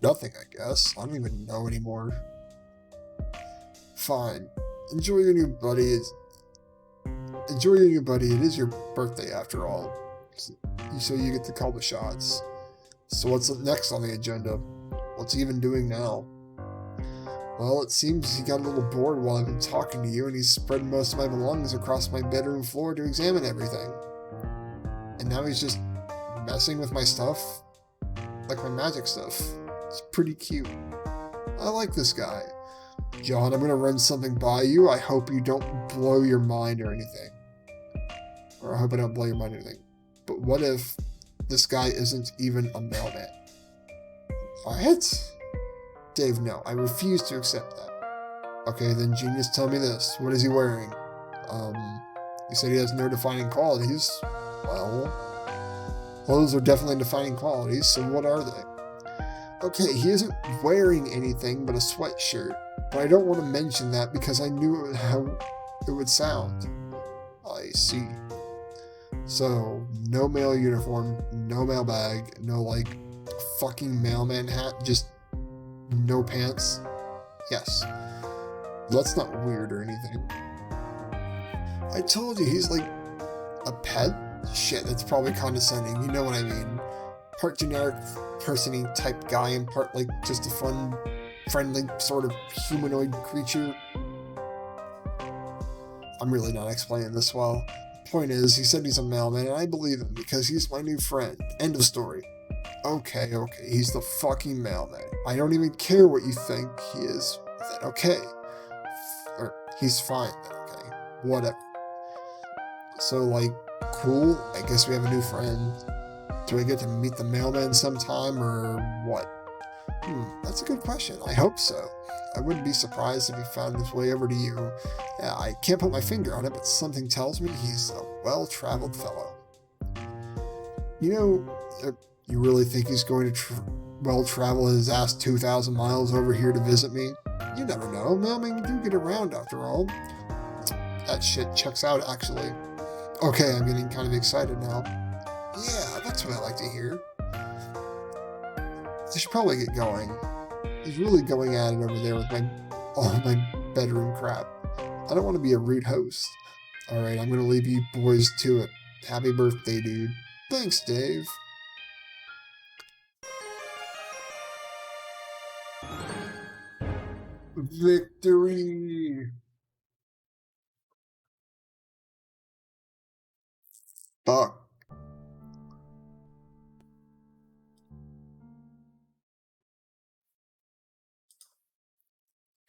Nothing, I guess. I don't even know anymore. Fine. Enjoy your new buddy. enjoy your new buddy. It is your birthday after all. So you get to call the shots. So what's next on the agenda? What's he even doing now? Well, it seems he got a little bored while I've been talking to you, and he's spread most of my belongings across my bedroom floor to examine everything. And now he's just messing with my stuff, like my magic stuff. It's pretty cute. I like this guy. John, I'm gonna run something by you. I hope you don't blow your mind or anything. Or I hope I don't blow your mind or anything. But what if this guy isn't even a mailman? What? Dave, no. I refuse to accept that. Okay, then genius, tell me this. What is he wearing? He said he has no defining qualities. Well, those are definitely defining qualities, so what are they? Okay, he isn't wearing anything but a sweatshirt, but I don't want to mention that because I knew how it would sound. I see. So, no mail uniform, no mail bag, no, like, fucking mailman hat, just no pants. Yes. That's not weird or anything. I told you, he's like a pet? Shit, that's probably condescending, you know what I mean. Part generic person-y type guy and part like just a fun, friendly sort of humanoid creature. I'm really not explaining this well. Point is, he said he's a mailman and I believe him because he's my new friend. End of story. Okay, he's the fucking mailman. I don't even care what you think he is. Then okay. Or, he's fine then, okay. Whatever. So, like, cool, I guess we have a new friend. Do I get to meet the mailman sometime, or what? That's a good question. I hope so. I wouldn't be surprised if he found his way over to you. Yeah, I can't put my finger on it, but something tells me he's a well-traveled fellow. You know, you really think he's going to well-travel his ass 2,000 miles over here to visit me? You never know. Mailmen do get around after all. That shit checks out, actually. Okay, I'm getting kind of excited now. Yeah, that's what I like to hear. I should probably get going. He's really going at it over there with all my bedroom crap. I don't want to be a rude host. Alright, I'm gonna leave you boys to it. Happy birthday, dude. Thanks, Dave. Victory! Fuck.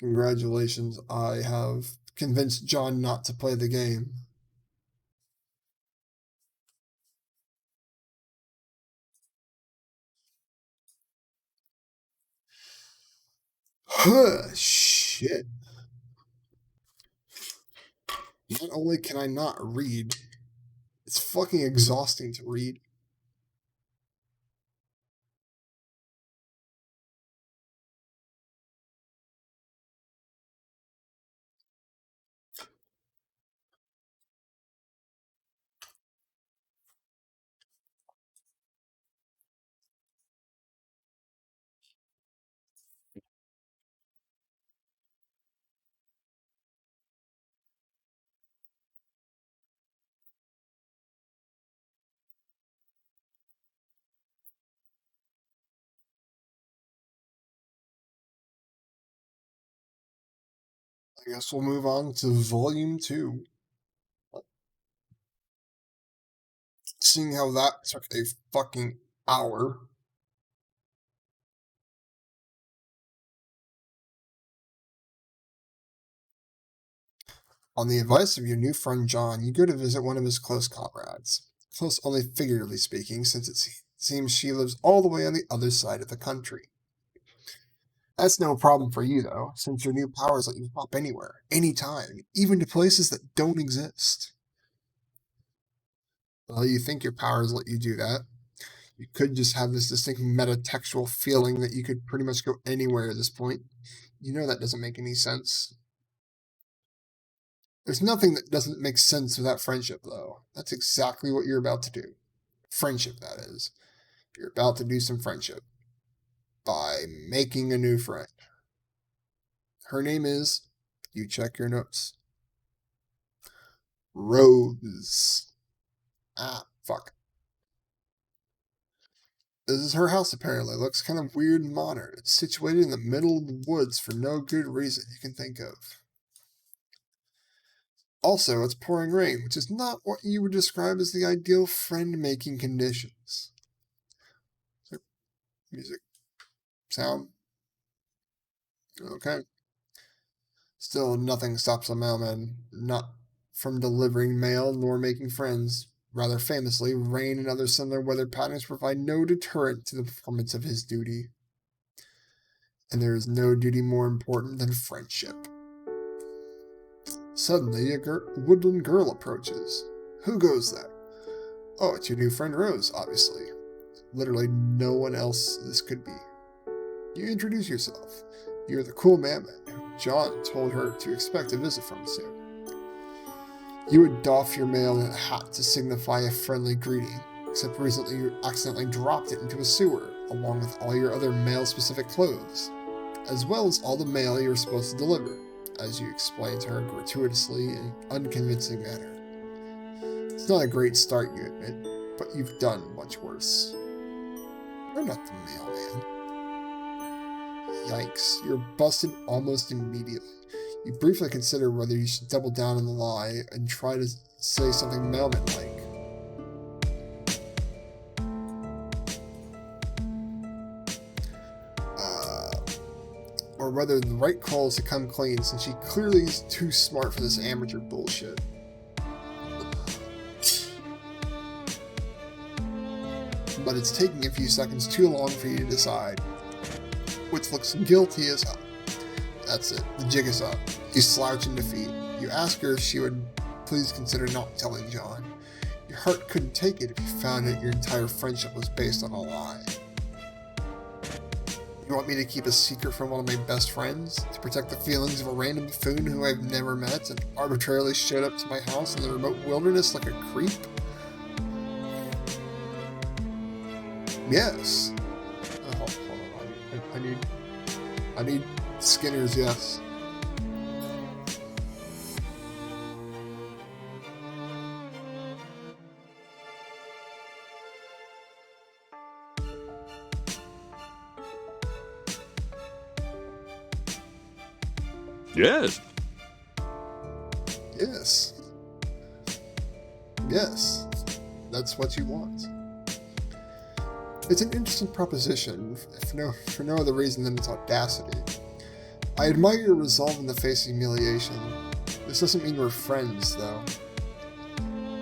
Congratulations, I have convinced John not to play the game. Huh, shit. Not only can I not read, it's fucking exhausting to read. I guess we'll move on to Volume 2. Seeing how that took a fucking hour. On the advice of your new friend John, you go to visit one of his close comrades. Close only figuratively speaking, since it seems she lives all the way on the other side of the country. That's no problem for you, though, since your new powers let you pop anywhere, anytime, even to places that don't exist. Well, you think your powers let you do that. You could just have this distinct metatextual feeling that you could pretty much go anywhere at this point. You know that doesn't make any sense. There's nothing that doesn't make sense without friendship, though. That's exactly what you're about to do. Friendship, that is. You're about to do some friendship by making a new friend. Her name is, you check your notes, Rose. Ah, fuck. This is her house, apparently. It looks kind of weird and modern. It's situated in the middle of the woods for no good reason you can think of. Also, it's pouring rain, which is not what you would describe as the ideal friend-making conditions. Music. Sound. Okay. Still, nothing stops a mailman not from delivering mail nor making friends. Rather famously, rain and other similar weather patterns provide no deterrent to the performance of his duty. And there is no duty more important than friendship. Suddenly, a woodland girl approaches. Who goes there? Oh, it's your new friend Rose, obviously. Literally no one else this could be. You introduce yourself. You're the cool mailman. John told her to expect a visit from soon. You would doff your mail hat to signify a friendly greeting, except recently you accidentally dropped it into a sewer, along with all your other mail-specific clothes, as well as all the mail you were supposed to deliver, as you explained to her gratuitously in an unconvincing manner. It's not a great start, you admit, but you've done much worse. You're not the mailman. Yikes, you're busted almost immediately. You briefly consider whether you should double down on the lie and try to say something mailman-like. Or whether the right call is to come clean, since she clearly is too smart for this amateur bullshit. But it's taking a few seconds too long for you to decide. Which looks guilty as hell. That's it. The jig is up. You slouch in defeat. You ask her if she would please consider not telling John. Your heart couldn't take it if you found that your entire friendship was based on a lie. You want me to keep a secret from one of my best friends? To protect the feelings of a random buffoon who I've never met and arbitrarily showed up to my house in the remote wilderness like a creep? Yes. Hold on. I need Skinner's yes. Yes. Yes. Yes. That's what you want. It's an interesting proposition, for no other reason than its audacity. I admire your resolve in the face of humiliation. This doesn't mean we're friends, though.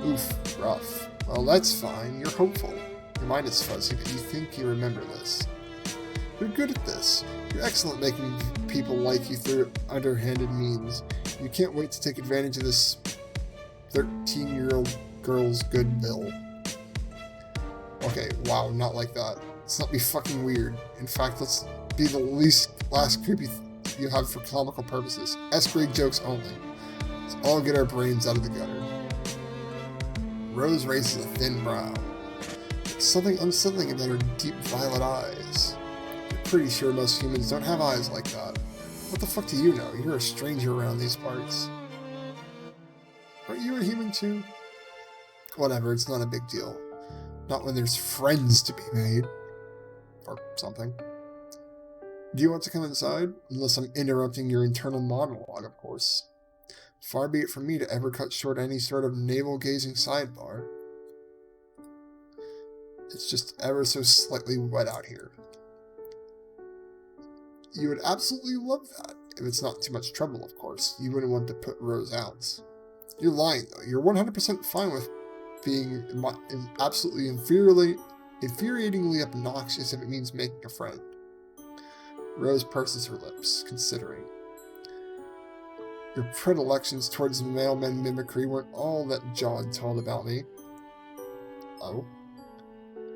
Oof, rough. Well, that's fine. You're hopeful. Your mind is fuzzy, but you think you remember this. You're good at this. You're excellent at making people like you through underhanded means. You can't wait to take advantage of this 13-year-old girl's goodwill. Okay, wow, not like that. Let's not be fucking weird. In fact, let's be the last creepy you have for comical purposes. S-grade jokes only. Let's all get our brains out of the gutter. Rose raises a thin brow. There's something unsettling about her deep violet eyes. You're pretty sure most humans don't have eyes like that. What the fuck do you know? You're a stranger around these parts. Aren't you a human too? Whatever, it's not a big deal. Not when there's friends to be made. Or something. Do you want to come inside? Unless I'm interrupting your internal monologue, of course. Far be it from me to ever cut short any sort of navel-gazing sidebar. It's just ever so slightly wet out here. You would absolutely love that. If it's not too much trouble, of course. You wouldn't want to put Rose out. You're lying, though. You're 100% fine with being absolutely infuriatingly obnoxious if it means making a friend. Rose purses her lips, considering. Your predilections towards mailman mimicry weren't all that John told about me. Oh?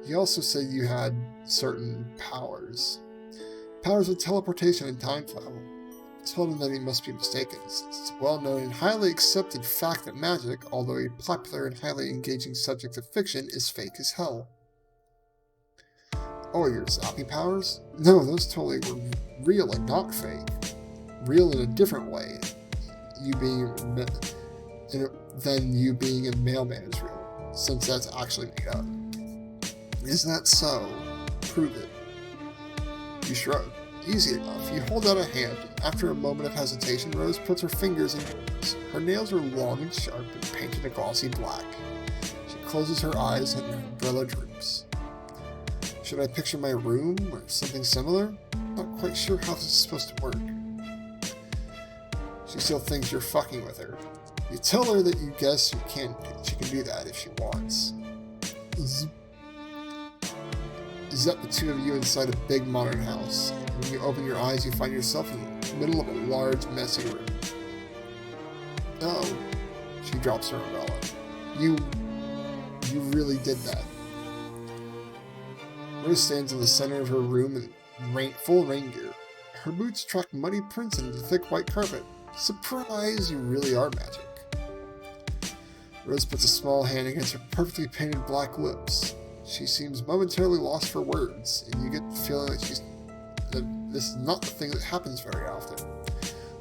He also said you had certain powers. Powers of teleportation and time travel. I told him that he must be mistaken, since it's a well-known and highly accepted fact that magic, although a popular and highly engaging subject of fiction, is fake as hell. Oh, your zappy powers? No, those totally were real and not fake. Real in a different way. You being then you being a mailman is real, since that's actually made up. Isn't that so? Prove it. You shrug. Easy enough. You hold out a hand, and after a moment of hesitation, Rose puts her fingers in yours. Her nails are long and sharp and painted a glossy black. She closes her eyes and her umbrella droops. Should I picture my room or something similar? Not quite sure how this is supposed to work. She still thinks you're fucking with her. You tell her that you guess she can do that if she wants. Is that the two of you inside a big modern house? When you open your eyes, you find yourself in the middle of a large, messy room. Oh, she drops her umbrella. You really did that. Rose stands in the center of her room in full rain gear. Her boots track muddy prints into the thick white carpet. Surprise, you really are magic. Rose puts a small hand against her perfectly painted black lips. She seems momentarily lost for words, and you get the feeling that this is not the thing that happens very often.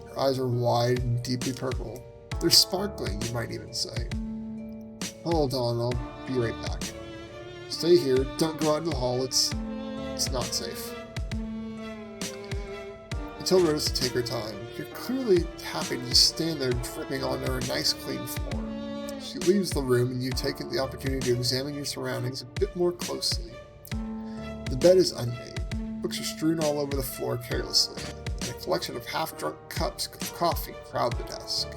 Her eyes are wide and deeply purple. They're sparkling, you might even say. Hold on, I'll be right back. Stay here, don't go out into the hall, it's not safe. You tell Rose to take her time. You're clearly happy to just stand there dripping onto her nice clean floor. She leaves the room and you take the opportunity to examine your surroundings a bit more closely. The bed is unmade. Books are strewn all over the floor carelessly, and a collection of half-drunk cups of coffee crowd the desk.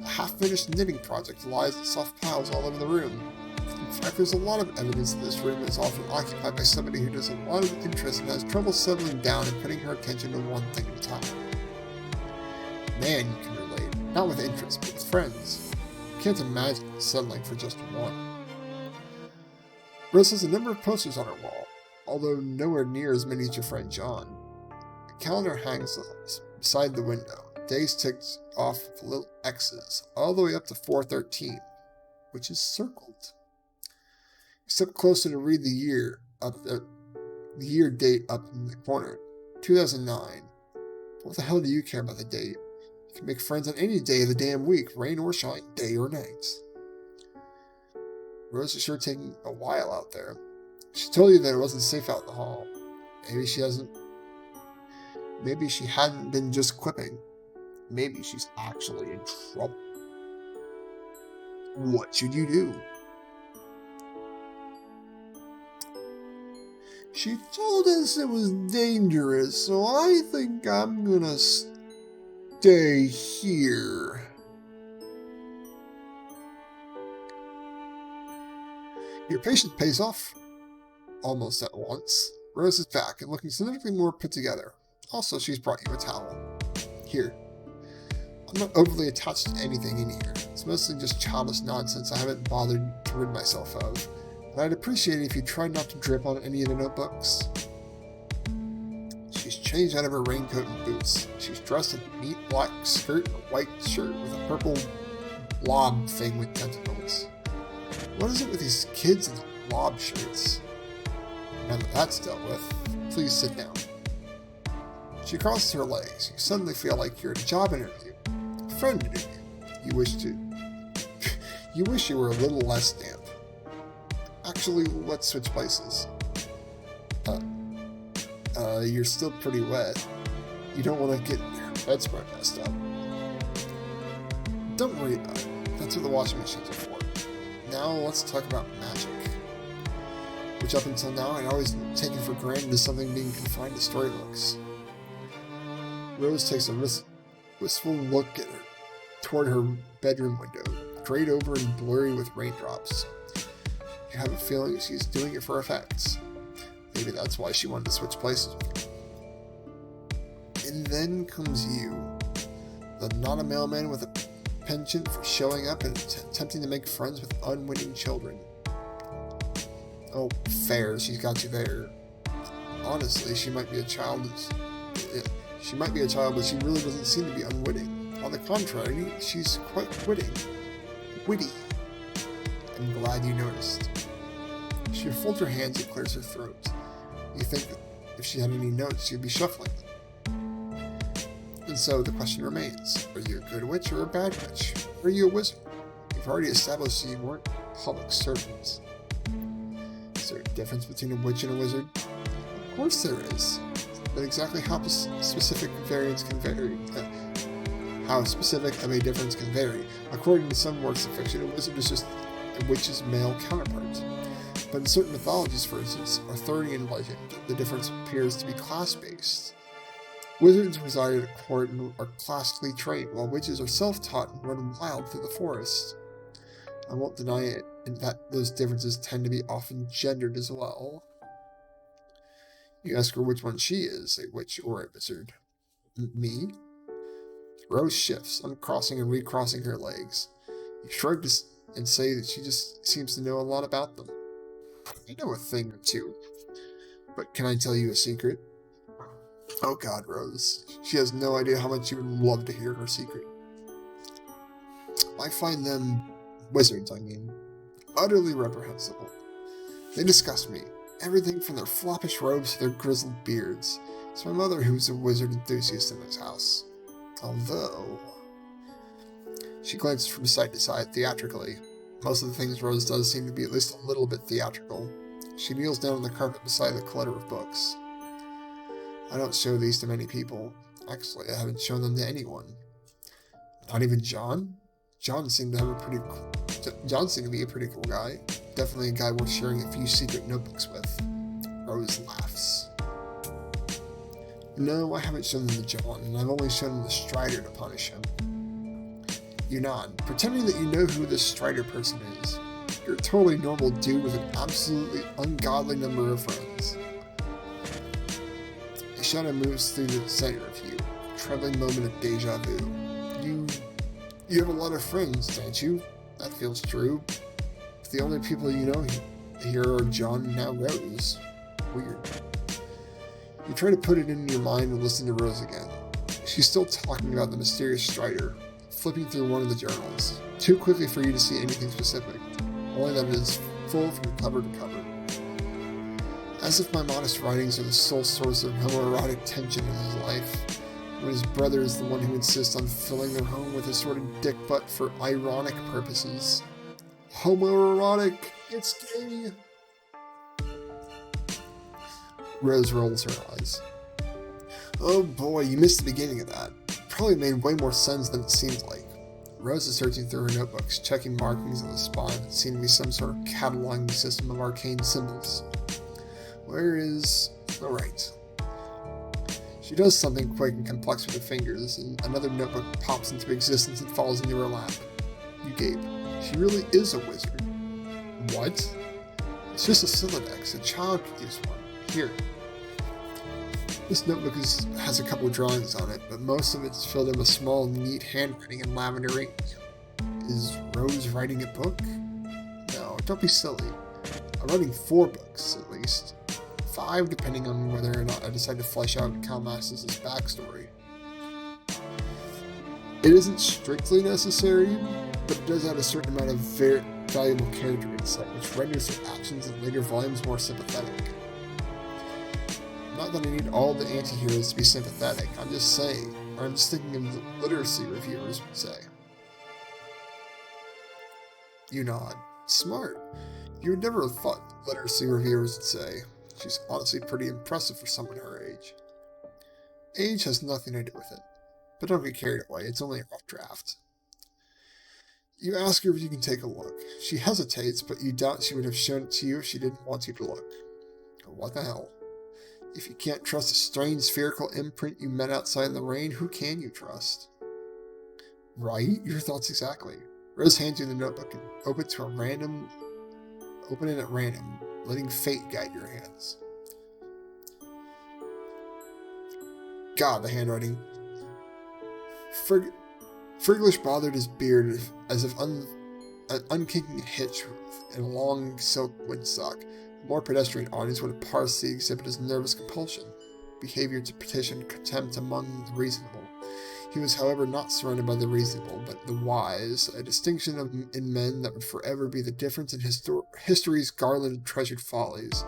A half-finished knitting project lies in soft piles all over the room. In fact, there's a lot of evidence that this room is often occupied by somebody who does a lot of interest and has trouble settling down and putting her attention to one thing at a time. Man, you can relate, not with interest, but with friends. Can't imagine settling for just one. Rose has a number of posters on her wall, although nowhere near as many as your friend John. A calendar hangs beside the window, days ticked off with little X's, all the way up to 4/13, which is circled. You step closer to read the year date up in the corner, 2009. What the hell do you care about the date? You can make friends on any day of the damn week, rain or shine, day or night. Rose is sure taking a while out there. She told you that it wasn't safe out in the hall. Maybe she hadn't been just quipping. Maybe she's actually in trouble. What should you do? She told us it was dangerous, so I think I'm gonna stay here. Your patience pays off almost at once. Rose is back and looking significantly more put together. Also, she's brought you a towel. Here. I'm not overly attached to anything in here. It's mostly just childish nonsense I haven't bothered to rid myself of. And I'd appreciate it if you tried not to drip on any of the notebooks. She's changed out of her raincoat and boots. She's dressed in a neat black skirt and a white shirt with a purple blob thing with tentacles. What is it with these kids in the blob shirts? Now that that's dealt with, please sit down. She crosses her legs. You suddenly feel like you're at a job interview. A friend interview. You wish you were a little less damp. Actually, let's switch places. You're still pretty wet. You don't want to get your bedspread messed up. Don't worry about it. That's what the washing machines are for. Now let's talk about magic. Which up until now I'd always taken for granted as something being confined to storybooks. Rose takes a wistful look at her toward her bedroom window, grayed over and blurry with raindrops. You have a feeling she's doing it for effects. Maybe that's why she wanted to switch places with you. And then comes you, the not a mailman with a penchant for showing up and attempting to make friends with unwitting children. Oh, fair, she's got you there. Honestly, she might be a child, but she really doesn't seem to be unwitting. On the contrary, she's quite witty. I'm glad you noticed. She folds her hands and clears her throat. You think that if she had any notes, she'd be shuffling them. And so the question remains, are you a good witch or a bad witch? Or are you a wizard? We've already established you weren't public servants. Is there a difference between a witch and a wizard? Of course there is. But exactly how specific variance can vary. How specific of a difference can vary. According to some works of fiction, a wizard is just a witch's male counterpart. But in certain mythologies, for instance, Arthurian legend, the difference appears to be class-based. Wizards reside at court and are classically trained, while witches are self-taught and run wild through the forest. I won't deny it, and that those differences tend to be often gendered as well. You ask her which one she is, a witch or a wizard. Me? Rose shifts, uncrossing and recrossing her legs. You shrug and say that she just seems to know a lot about them. I know a thing or two. But can I tell you a secret? Oh God, Rose. She has no idea how much you would love to hear her secret. I find them, wizards I mean, utterly reprehensible. They disgust me. Everything from their floppish robes to their grizzled beards. It's my mother who's a wizard enthusiast in this house. Although... She glances from side to side theatrically. Most of the things Rose does seem to be at least a little bit theatrical. She kneels down on the carpet beside the clutter of books. I don't show these to many people. Actually, I haven't shown them to anyone. Not even John? John seemed to be a pretty cool guy. Definitely a guy worth sharing a few secret notebooks with. Rose laughs. No, I haven't shown them to John, and I've only shown him the Strider to punish him. You nod, pretending that you know who this Strider person is. You're a totally normal dude with an absolutely ungodly number of friends. A shadow moves through the center of you, a trembling moment of deja vu. You have a lot of friends, don't you? That feels true. The only people you know here are John and now Rose. Weird. You try to put it in your mind and listen to Rose again. She's still talking about the mysterious Strider, flipping through one of the journals, too quickly for you to see anything specific, only that it is full from cover to cover. As if my modest writings are the sole source of homoerotic tension in his life, when his brother is the one who insists on filling their home with a sort of dick butt for ironic purposes. Homoerotic! It's gay! Rose rolls her eyes. Oh boy, you missed the beginning of that. Probably made way more sense than it seemed like. Rose is searching through her notebooks, checking markings on the spine that seem to be some sort of cataloging system of arcane symbols. Where is... oh right. She does something quick and complex with her fingers, and another notebook pops into existence and falls into her lap. You gape. She really is a wizard. What? It's just a Silodex. A child could use one. Here. This notebook has a couple of drawings on it, but most of it's filled in with small, neat handwriting and lavender ink. Is Rose writing a book? No, don't be silly. I'm writing 4 books, at least. 5, depending on whether or not I decide to flesh out Calmastus' backstory. It isn't strictly necessary, but it does add a certain amount of very valuable character insight, which renders her actions in later volumes more sympathetic. Not that I need all the anti-heroes to be sympathetic, I'm just saying, or I'm just thinking of the literacy reviewers would say. You nod. Smart. You would never have thought literacy reviewers would say. She's honestly pretty impressive for someone her age. Age has nothing to do with it. But don't get carried away, it's only a rough draft. You ask her if you can take a look. She hesitates, but you doubt she would have shown it to you if she didn't want you to look. What the hell? If you can't trust a strange spherical imprint you met outside in the rain, who can you trust? Right? Your thoughts exactly. Rose hands you the notebook and open it at random, letting fate guide your hands. God, the handwriting. Frigglish bothered his beard as if unkinking a hitch in a long silk windsock. A more pedestrian audience would have parsed the exhibit as nervous compulsion, behavior to petition contempt among the reasonable. He was, however, not surrounded by the reasonable, but the wise, a distinction in men that would forever be the difference in history's garland of treasured follies.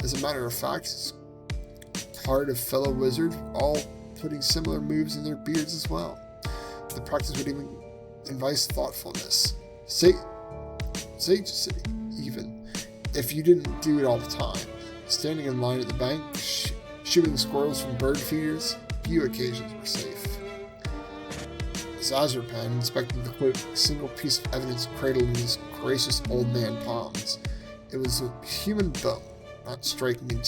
As a matter of fact, his heart of fellow wizard, all putting similar moves in their beards as well. The practice would even advise thoughtfulness, sagacity, even, if you didn't do it all the time. Standing in line at the bank, shooting squirrels from bird feeders, few occasions were safe. Zazurpan inspected the quote, single piece of evidence cradled in his gracious old man palms. It was a human bone, not striking it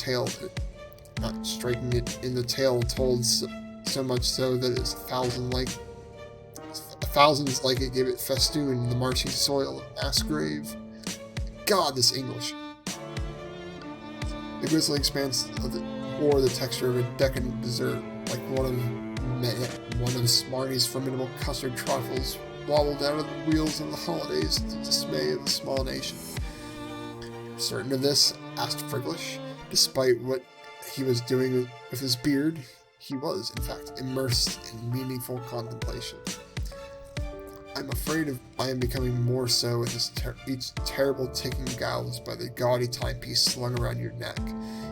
in the tail told so much so that it's thousands like it gave it festoon in the marshy soil of mass grave. God, this English. The grisly expanse of it bore the texture of a decadent dessert, like one of Smarty's formidable custard trifles wobbled out of the wheels of the holidays to the dismay of the small nation. Certain of this? Asked Friglish. Despite what he was doing with his beard, he was, in fact, immersed in meaningful contemplation. I'm afraid I am becoming more so with each terrible ticking gouge by the gaudy timepiece slung around your neck.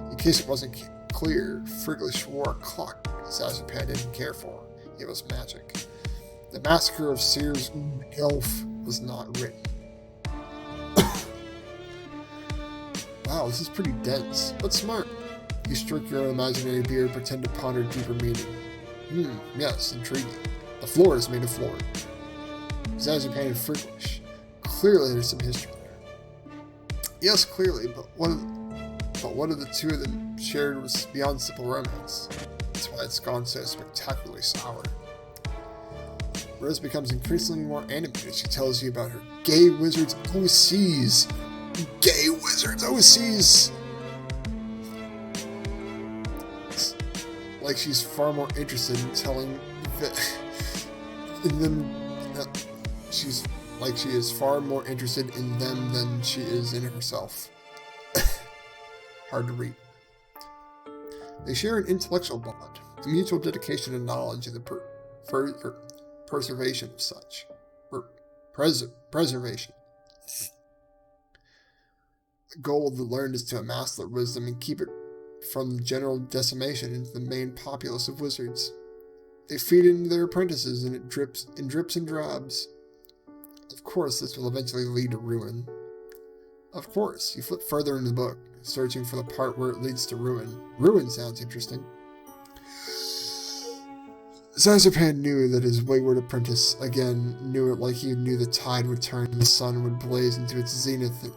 In case it wasn't clear, Friglish wore a clock Zazurpan didn't care for. It was magic. The Massacre of Sears Elf was not written. Wow, this is pretty dense, but smart. You stroke your own imaginary beard, pretend to ponder deeper meaning. Yes, intriguing. The floor is made of floor. Zazurpan and Friglish. Clearly there's some history there. Yes, clearly, but what of the two of them shared was beyond simple romance. That's why it's gone so spectacularly sour. Rose becomes increasingly more animated. She tells you about her gay wizards overseas. Gay wizards overseas! It's like she's far more interested in telling in them. She's like she is far more interested in them than she is in herself. Hard to read. They share an intellectual bond, a mutual dedication to knowledge and the preservation of such. Preservation. The goal of the learned is to amass their wisdom and keep it from the general decimation into the main populace of wizards. They feed it into their apprentices, and it drips and drabs. Of course, this will eventually lead to ruin. Of course, you flip further in the book, searching for the part where it leads to ruin. Ruin sounds interesting. Zazurpan knew that his wayward apprentice, again, knew it like he knew the tide would turn and the sun would blaze into its zenith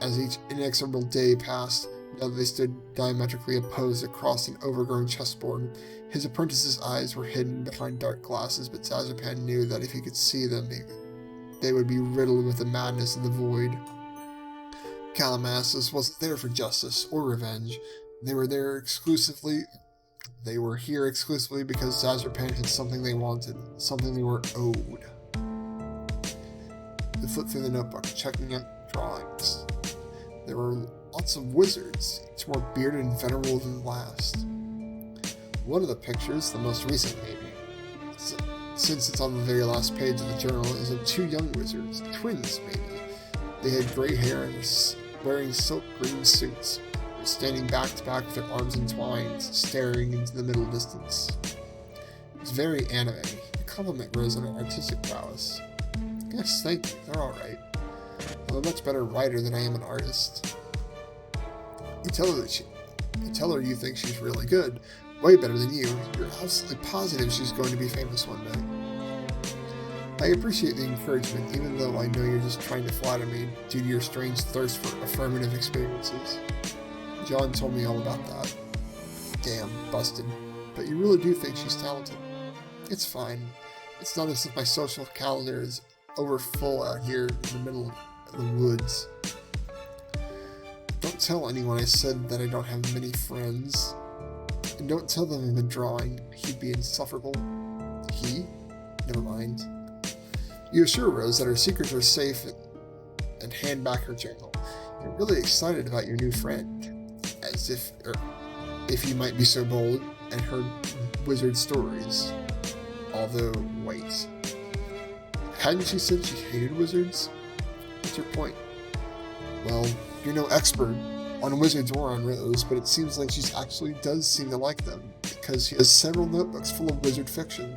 as each inexorable day passed. Now that they stood diametrically opposed across an overgrown chessboard, his apprentice's eyes were hidden behind dark glasses, but Zazurpan knew that if he could see them, they would be riddled with the madness of the void. Calamasis wasn't there for justice or revenge. They were here exclusively because Zazurpan had something they wanted, something they were owed. They flipped through the notebook, checking out drawings. There were lots of wizards, each more bearded and venerable than the last. One of the pictures, the most recent maybe, since it's on the very last page of the journal, is of two young wizards, twins maybe. They had gray hair and were wearing silk green suits. They were standing back to back with their arms entwined, staring into the middle distance. It was very animating. A compliment Rose on her artistic prowess. Yes, thank you, they're alright. I'm a much better writer than I am an artist. You tell her you think she's really good, way better than you. You're absolutely positive she's going to be famous one day. I appreciate the encouragement, even though I know you're just trying to flatter me due to your strange thirst for affirmative experiences. John told me all about that. Damn, busted. But you really do think she's talented. It's fine. It's not as if my social calendar is overfull out here in the middle of the woods. Don't tell anyone I said that I don't have many friends. And don't tell them I've been drawing. He'd be insufferable. He? Never mind. You assure Rose that her secrets are safe and hand back her journal. You're really excited about your new friend. As if you might be so bold, and heard wizard stories. Although, wait. Hadn't she said she hated wizards? What's your point? Well, you're no expert on wizards or on Rose, but it seems like she actually does seem to like them, because she has several notebooks full of wizard fiction.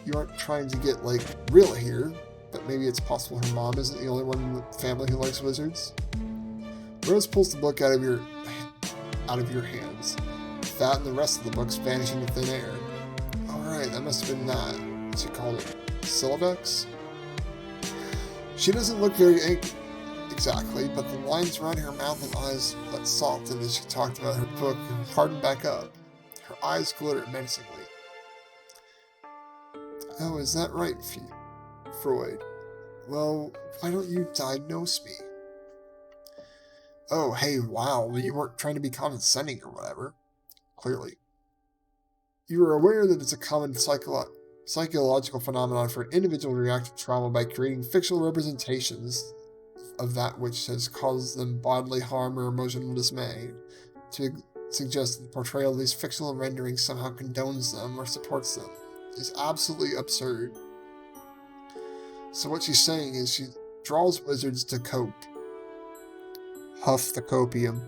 You aren't trying to get, like, real here, but maybe it's possible her mom isn't the only one in the family who likes wizards. Rose pulls the book out of your hands. That and the rest of the books vanish into thin air. Alright, that must have been that. She called it Syllabex? She doesn't look very angry exactly, but the lines around her mouth and eyes that softened as she talked about her book hardened back up. Her eyes glittered menacingly. Oh, is that right, Freud? Well, why don't you diagnose me? Oh, hey, wow, you weren't trying to be condescending or whatever. Clearly. You are aware that it's a common psychological phenomenon for an individual to react to trauma by creating fictional representations of that which has caused them bodily harm or emotional dismay, to suggest that the portrayal of these fictional renderings somehow condones them or supports them is absolutely absurd. So what she's saying is she draws wizards to cope. Huff the copium.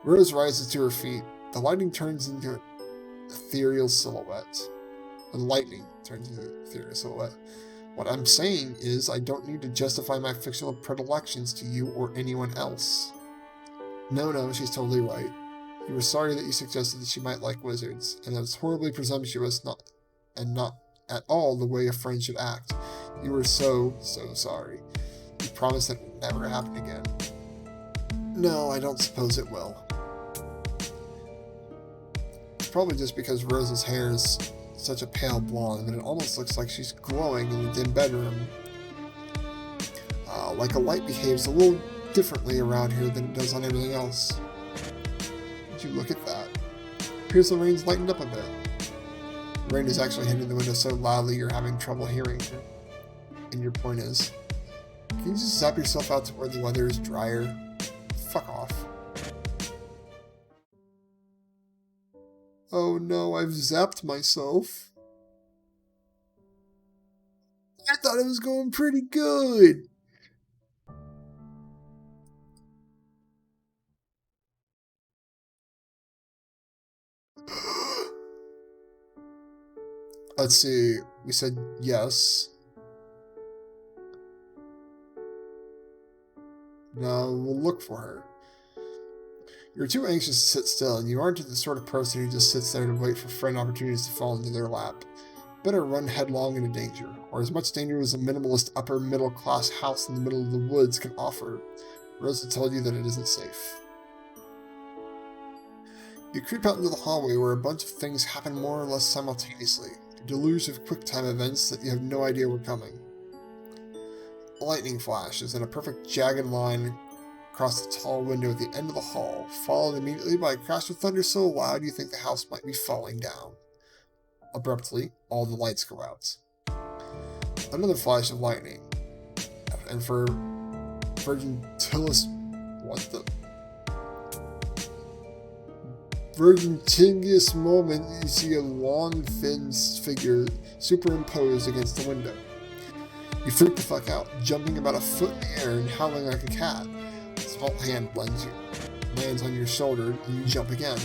Rose rises to her feet. The lightning turns into an ethereal silhouette. The lightning turns into an ethereal silhouette. What I'm saying is I don't need to justify my fictional predilections to you or anyone else. No, she's totally right. You were sorry that you suggested that she might like wizards, and that was horribly presumptuous not at all the way a friend should act. You were so sorry. You promised that it would never happen again. No, I don't suppose it will. It's probably just because Rose's hair is such a pale blonde that it almost looks like she's glowing in the dim bedroom. Like a light behaves a little differently around here than it does on everything else. Would you look at that? Appears the rain's lightened up a bit. The rain is actually hitting the window so loudly you're having trouble hearing her. And your point is, can you just zap yourself out to where the weather is drier? Fuck off. Oh no, I've zapped myself. I thought it was going pretty good. Let's see, we said yes. Now we'll look for her. You're too anxious to sit still, and you aren't the sort of person who just sits there to wait for friend opportunities to fall into their lap. Better run headlong into danger, or as much danger as a minimalist upper-middle-class house in the middle of the woods can offer. Rosa told you that it isn't safe. You creep out into the hallway where a bunch of things happen more or less simultaneously. A deluge of quick-time events that you have no idea were coming. A lightning flash is in a perfect jagged line across the tall window at the end of the hall, followed immediately by a crash of thunder so loud you think the house might be falling down. Abruptly, all the lights go out. Another flash of lightning, and for Virgintinious moment, you see a long, thin figure superimposed against the window. You freak the fuck out, jumping about a foot in the air and howling like a cat. A small hand lands on your shoulder, and you jump again.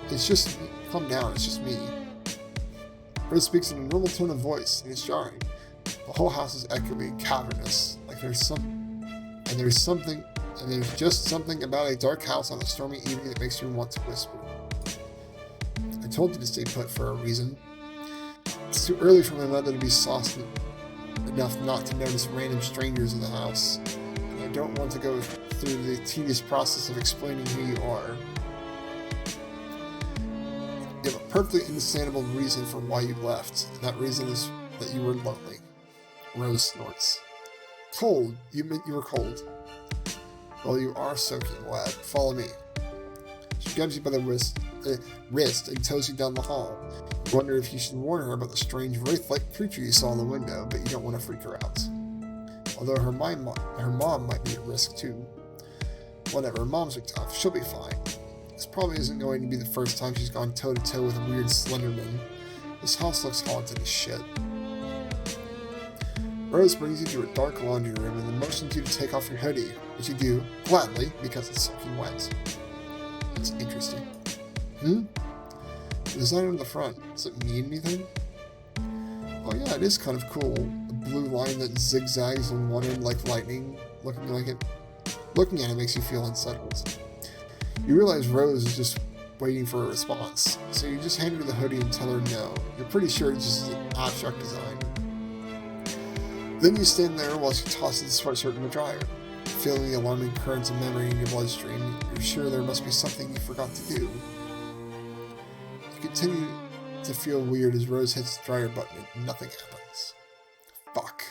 It's just me. Calm down, it's just me. Rose speaks in a normal tone of voice, and it's jarring. The whole house is echoey, cavernous, like there's just something about a dark house on a stormy evening that makes you want to whisper. I told you to stay put for a reason. It's too early for my mother to be saucy enough not to notice random strangers in the house, and I don't want to go through the tedious process of explaining who you are. You have a perfectly understandable reason for why you left, and that reason is that you were lonely. Rose snorts. Cold? You meant you were cold. Well, you are soaking wet. Follow me. She grabs you by the wrist and tows you down the hall. You wonder if you should warn her about the strange wraith-like creature you saw in the window, but you don't want to freak her out. Although her mom might be at risk too. Whatever, moms are tough. She'll be fine. This probably isn't going to be the first time she's gone toe-to-toe with a weird Slenderman. This house looks haunted as shit. Rose brings you to a dark laundry room and motions you to take off your hoodie, which you do, gladly, because it's soaking wet. That's interesting. The design on the front, does it mean anything? Oh yeah, it is kind of cool. The blue line that zigzags on one end like lightning, looking at it makes you feel unsettled. You realize Rose is just waiting for a response, so you just hand her the hoodie and tell her no. You're pretty sure it's just an abstract design. Then you stand there while she tosses the sweatshirt in the dryer. Feeling the alarming currents of memory in your bloodstream, you're sure there must be something you forgot to do. You continue to feel weird as Rose hits the dryer button and nothing happens. Fuck.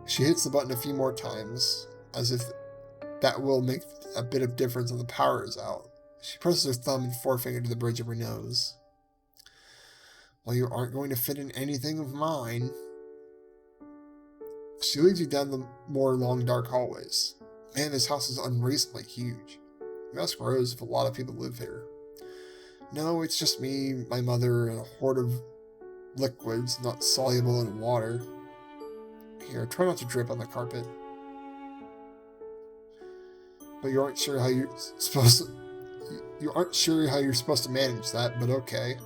She hits the button a few more times, as if that will make a bit of difference when the power is out. She presses her thumb and forefinger to the bridge of her nose. Well, you aren't going to fit in anything of mine. She leads you down the more long, dark hallways. Man, this house is unreasonably huge. You ask Rose if a lot of people live here. No, it's just me, my mother, and a horde of liquids not soluble in water. Here, try not to drip on the carpet. But you aren't sure how you're supposed to manage that, but okay.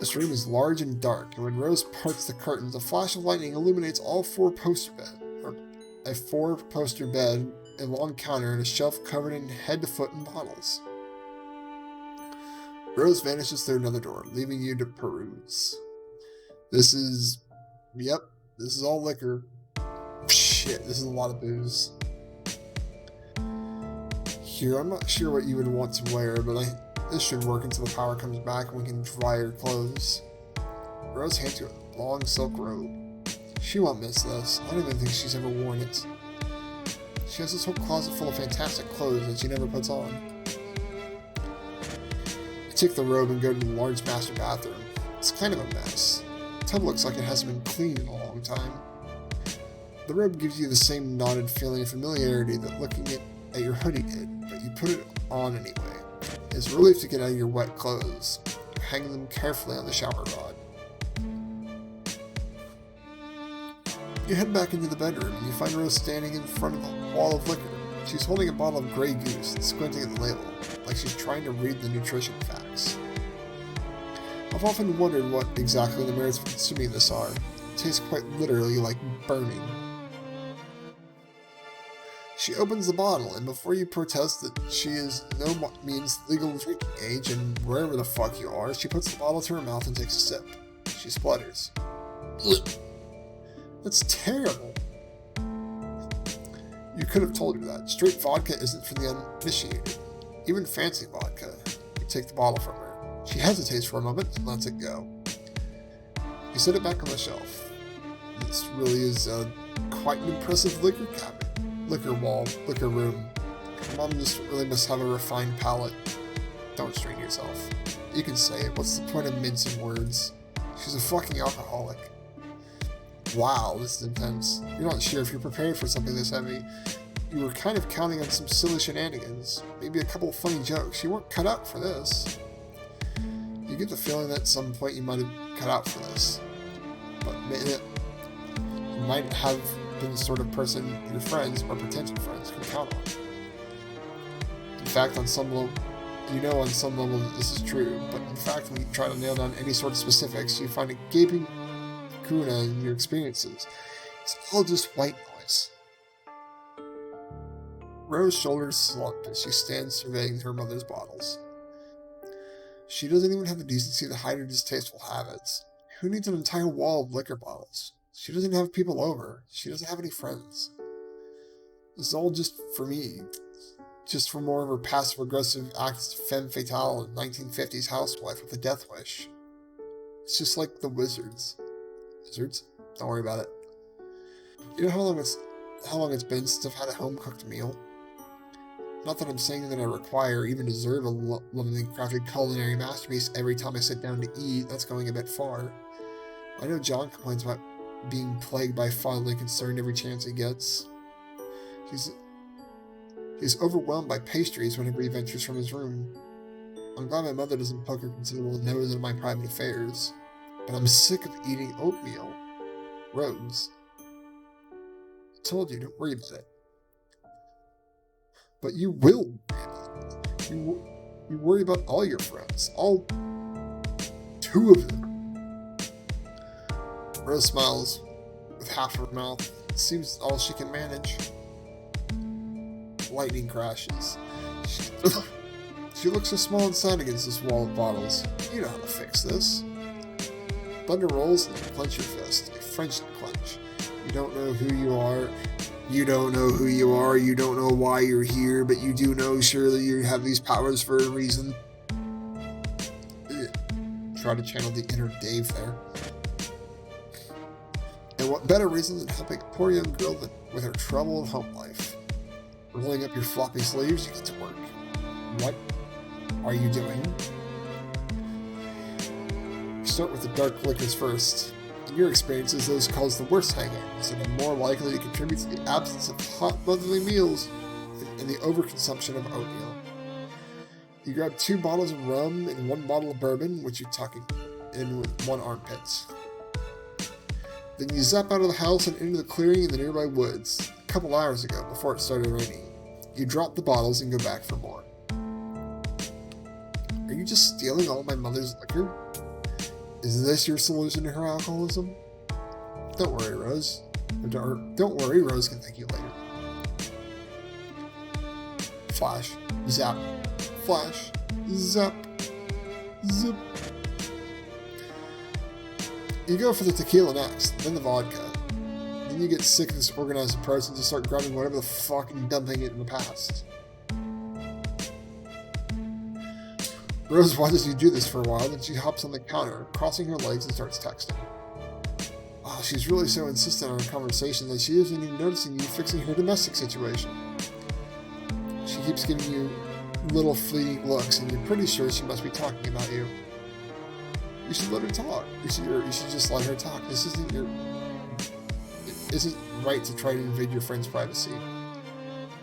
This room is large and dark, and when Rose parts the curtains, a flash of lightning illuminates a four-poster bed, a long counter, and a shelf covered in head to foot in bottles. Rose vanishes through another door, leaving you to peruse. This is all liquor. Shit, this is a lot of booze. Here, I'm not sure what you would want to wear, but this should work until the power comes back and we can dry your clothes. Rose hands you a long silk robe. She won't miss this. I don't even think she's ever worn it. She has this whole closet full of fantastic clothes that she never puts on. I take the robe and go to the large master bathroom. It's kind of a mess. The tub looks like it hasn't been cleaned in a long time. The robe gives you the same knotted feeling of familiarity that looking at your hoodie did, but you put it on anyway. It's a relief to get out of your wet clothes. You hang them carefully on the shower rod. You head back into the bedroom and you find Rose standing in front of a wall of liquor. She's holding a bottle of Grey Goose and squinting at the label, like she's trying to read the nutrition facts. I've often wondered what exactly the merits of consuming this are. It tastes quite literally like burning. She opens the bottle, and before you protest that she is no means legal drinking age, and wherever the fuck you are, she puts the bottle to her mouth and takes a sip. She splutters. That's terrible. You could have told her that. Straight vodka isn't for the uninitiated. Even fancy vodka. You take the bottle from her. She hesitates for a moment and lets it go. You set it back on the shelf. This really is quite an impressive liquor cabinet. Liquor wall, liquor room. Mom just really must have a refined palate. Don't strain yourself. You can say it. What's the point of mincing words? She's a fucking alcoholic. Wow, this is intense. You're not sure if you're prepared for something this heavy. You were kind of counting on some silly shenanigans. Maybe a couple of funny jokes. You weren't cut out for this. You get the feeling that at some point you might have cut out for this. But you might have been the sort of person your friends or potential friends can count on. In fact, on some level that this is true, but in fact when you try to nail down any sort of specifics, you find a gaping lacuna in your experiences. It's all just white noise. Rose's shoulders slump as she stands surveying her mother's bottles. She doesn't even have the decency to hide her distasteful habits. Who needs an entire wall of liquor bottles? She doesn't have people over. She doesn't have any friends. This is all just for me. Just for more of her passive-aggressive acts of femme fatale and 1950s housewife with a death wish. It's just like the wizards. Wizards? Don't worry about it. You know how long it's been since I've had a home-cooked meal? Not that I'm saying that I require or even deserve a lovingly crafted culinary masterpiece every time I sit down to eat. That's going a bit far. I know John complains about being plagued by fatherly concern every chance he gets. He's overwhelmed by pastries whenever he ventures from his room. I'm glad my mother doesn't poke her considerable nose into my private affairs. and I'm sick of eating oatmeal. Rose. I told you, don't worry about it. But you will. You worry about all your friends. All 2 of them. Rose smiles with half her mouth. It seems all she can manage. Lightning crashes. She looks so small and sad against this wall of bottles. You know how to fix this. Thunder rolls and you clench your fist. A friendship clench. You don't know who you are. You don't know who you are. You don't know why you're here, but you do know surely you have these powers for a reason. Try to channel the inner Dave there. And what better reason than helping a poor young girl with her troubled home life? Rolling up your floppy sleeves, you get to work. What are you doing? You start with the dark liquors first. In your experiences, those cause the worst hangovers and are more likely to contribute to the absence of hot monthly meals and the overconsumption of oatmeal. You grab 2 bottles of rum and 1 bottle of bourbon, which you're tucking in with 1 armpit. Then you zap out of the house and into the clearing in the nearby woods. A couple hours ago, before it started raining. You drop the bottles and go back for more. Are you just stealing all my mother's liquor? Is this your solution to her alcoholism? Don't worry, Rose. Don't worry, Rose can thank you later. Flash. Zap. Flash. Zap. Zip. You go for the tequila next, then the vodka. Then you get sick of this organized approach and just start grabbing whatever the fuck and dumping it in the past. Rose watches you do this for a while, then she hops on the counter, crossing her legs and starts texting. Oh, she's really so insistent on her conversation that she isn't even noticing you fixing her domestic situation. She keeps giving you little fleeting looks, and you're pretty sure she must be talking about you. You should let her talk. You should just let her talk. This isn't right to try to invade your friend's privacy.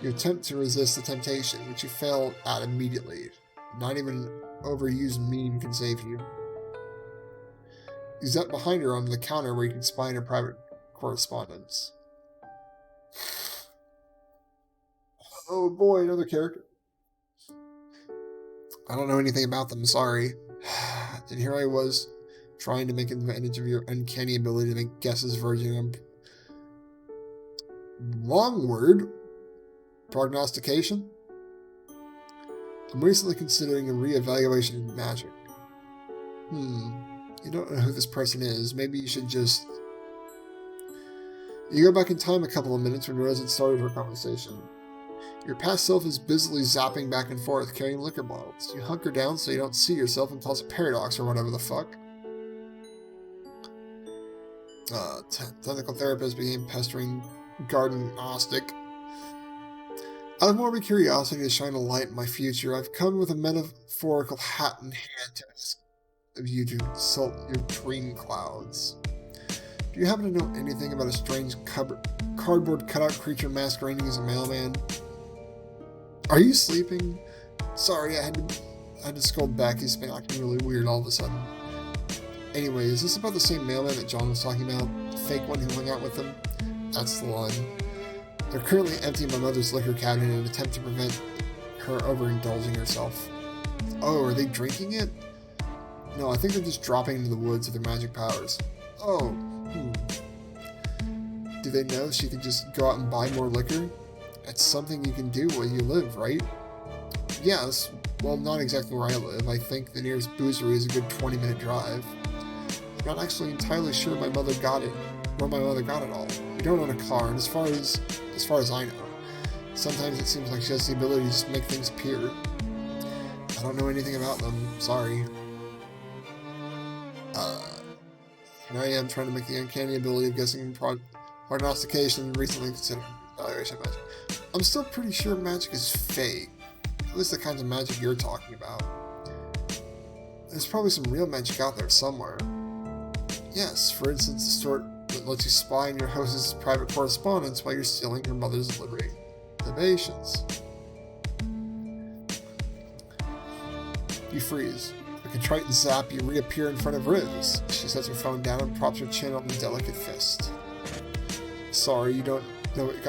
You attempt to resist the temptation, which you fail at immediately. Not even overused meme can save you. You zap behind her on the counter where you can spy on her private correspondence. Oh boy, another character. I don't know anything about them, sorry. And here I was, trying to make advantage of your uncanny ability to make guesses verging on long word. Prognostication? I'm recently considering a re-evaluation of magic. You don't know who this person is. Maybe you should just... You go back in time a couple of minutes when Rose had started her conversation. Your past self is busily zapping back and forth, carrying liquor bottles. You hunker down so you don't see yourself and cause a paradox or whatever the fuck. Technical therapist became pestering garden gnostic. Out of morbid curiosity to shine a light in my future, I've come with a metaphorical hat in hand to ask of you to consult your dream clouds. Do you happen to know anything about a strange cardboard cutout creature masquerading as a mailman? Are you sleeping? Sorry, I had to scold back. He's been acting really weird all of a sudden. Anyway, is this about the same mailman that John was talking about? The fake one who hung out with him? That's the one. They're currently emptying my mother's liquor cabinet in an attempt to prevent her overindulging herself. Oh, are they drinking it? No, I think they're just dropping into the woods with their magic powers. Oh, Do they know she can just go out and buy more liquor? That's something you can do where you live, right? Yes. Well, not exactly where I live. I think the nearest boozery is a good 20-minute drive. I'm not actually entirely sure where my mother got it all. We don't own a car, and as far as I know, sometimes it seems like she has the ability to just make things appear. I don't know anything about them. Sorry. Here I am trying to make the uncanny ability of guessing prognostication recently considered evaluation of magic. I'm still pretty sure magic is fake. At least the kinds of magic you're talking about. There's probably some real magic out there somewhere. Yes, for instance, the sort that lets you spy on your host's private correspondence while you're stealing your mother's libations. You freeze. A A contrite zap, you reappear in front of Riz. She sets her phone down and props her chin on the delicate fist. Sorry, you don't know what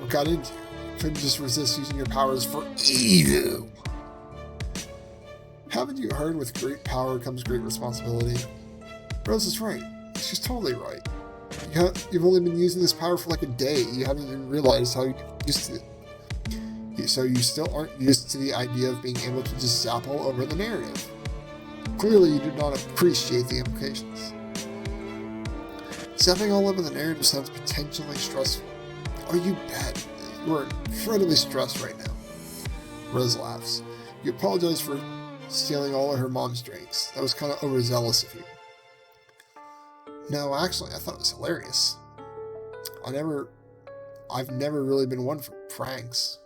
got into you. You couldn't just resist using your powers for evil. Haven't you heard with great power comes great responsibility? Rose is right. She's totally right. You've only been using this power for like a day. You haven't even realized how you used to it. So you still aren't used to the idea of being able to just zap all over the narrative. Clearly you do not appreciate the implications. Zapping all over the narrative sounds potentially stressful. Oh, you bet. You are incredibly stressed right now. Rose laughs. You apologize for stealing all of her mom's drinks. That was kind of overzealous of you. No, actually, I thought it was hilarious. I've never really been one for pranks.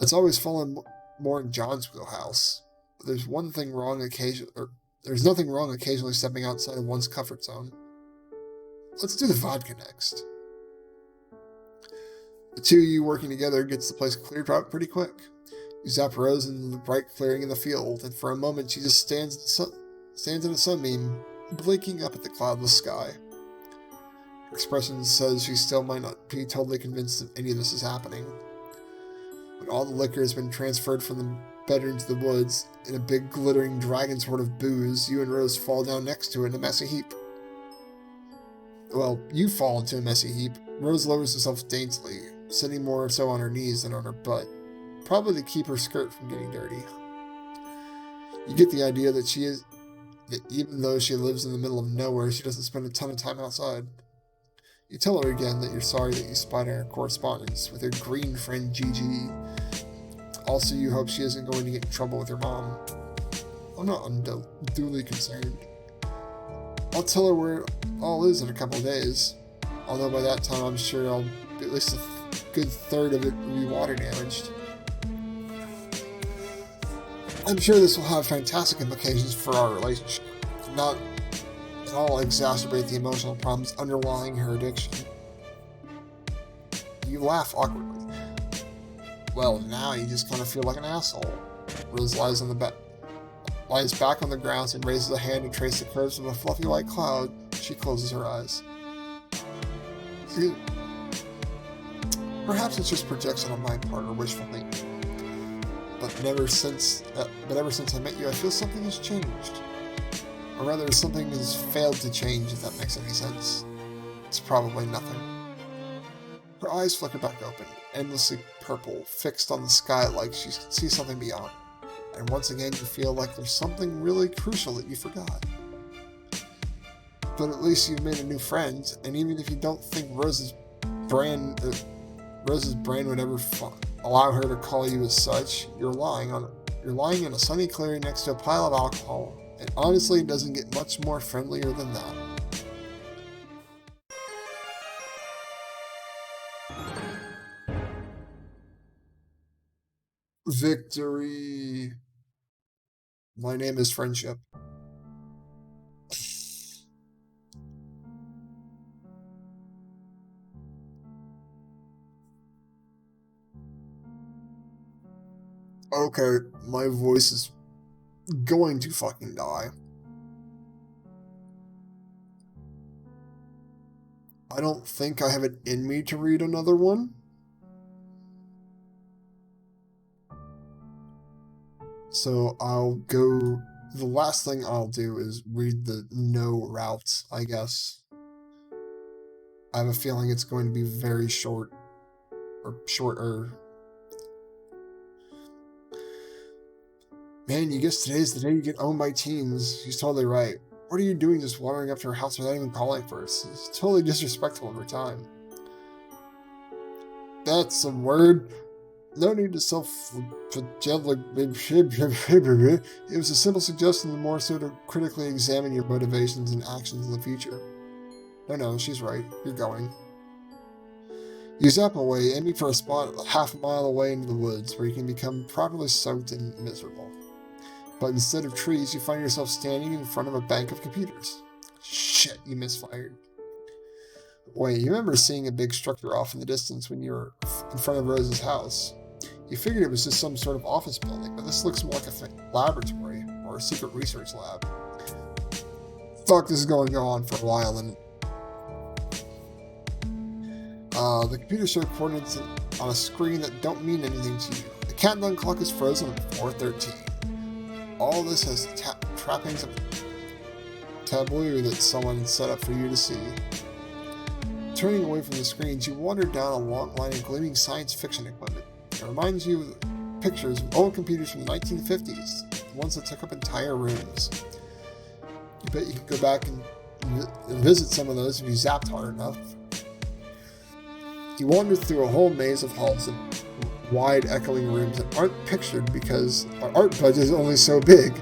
It's always fallen more in John's wheelhouse. But there's nothing wrong occasionally stepping outside of one's comfort zone. Let's do the vodka next. The two of you working together gets the place cleared out pretty quick. You zap Rose in the bright clearing in the field, and for a moment she just stands in a sunbeam, blinking up at the cloudless sky. Her expression says she still might not be totally convinced that any of this is happening. When all the liquor has been transferred from the bedroom to the woods, in a big glittering dragon sort of booze, you and Rose fall down next to it in a messy heap. Well, you fall into a messy heap. Rose lowers herself daintily, sitting more so on her knees than on her butt, probably to keep her skirt from getting dirty. You get the idea that even though she lives in the middle of nowhere, she doesn't spend a ton of time outside. You tell her again that you're sorry that you spied on her correspondence with her green friend Gigi. Also, you hope she isn't going to get in trouble with her mom. I'm not unduly concerned. I'll tell her where it all is in a couple of days. Although by that time I'm sure at least a good third of it will be water damaged. I'm sure this will have fantastic implications for our relationship, not at all exacerbate the emotional problems underlying her addiction. You laugh awkwardly. Well, now you just kind of feel like an asshole. Rose lies back on the ground and raises a hand to trace the curves of a fluffy white cloud. She closes her eyes. Perhaps it's just projection on my part or wishful thinking. But ever since I met you, I feel something has changed. Or rather, something has failed to change, if that makes any sense. It's probably nothing. Her eyes flicker back open, endlessly purple, fixed on the sky like she can see something beyond. And once again, you feel like there's something really crucial that you forgot. But at least you've made a new friend, and even if you don't think Rose's brain would ever allow her to call you as such, you're lying in a sunny clearing next to a pile of alcohol, and honestly, it doesn't get much more friendlier than that. Victory. My name is Friendship. Okay, my voice is going to fucking die. I don't think I have it in me to read another one. So the last thing I'll do is read the no route, I guess. I have a feeling it's going to be very short, or shorter. Man, you guess today's the day you get owned by teens. She's totally right. What are you doing just wandering up to her house without even calling first? It's totally disrespectful of her time. That's some word. No need to self-flagellate. It was a simple suggestion, and more so to critically examine your motivations and actions in the future. No, she's right. You're going. You zap away, aiming for a spot half a mile away into the woods, where you can become properly soaked and miserable. But instead of trees, you find yourself standing in front of a bank of computers. Shit, you misfired. Wait, you remember seeing a big structure off in the distance when you were in front of Rose's house. You figured it was just some sort of office building, but this looks more like a laboratory, or a secret research lab. Fuck, this is going to go on for a while, and the computer showed coordinates on a screen that don't mean anything to you. The countdown clock is frozen at 4:13. All this has trappings of tableau that someone set up for you to see. Turning away from the screens, you wander down a long line of gleaming science fiction equipment. It reminds you of pictures of old computers from the 1950s, the ones that took up entire rooms. You bet you can go back and visit some of those if you zapped hard enough. You wander through a whole maze of halls and wide, echoing rooms that aren't pictured because our art budget is only so big.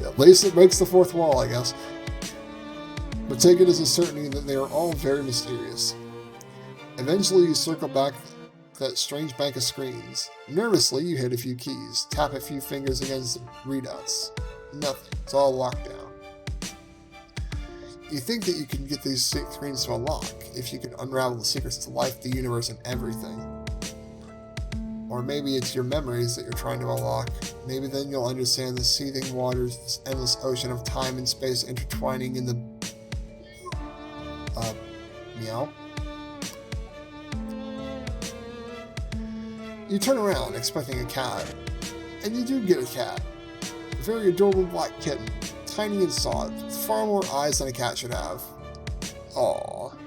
At least it breaks the fourth wall, I guess. But take it as a certainty that they are all very mysterious. Eventually, you circle back that strange bank of screens. Nervously, you hit a few keys, tap a few fingers against the readouts. Nothing. It's all locked down. You think that you can get these screens to unlock if you can unravel the secrets to life, the universe, and everything. Or maybe it's your memories that you're trying to unlock. Maybe then you'll understand the seething waters, this endless ocean of time and space intertwining in the... meow? You turn around, expecting a cat. And you do get a cat. A very adorable black kitten. Tiny and soft, with far more eyes than a cat should have. Aww.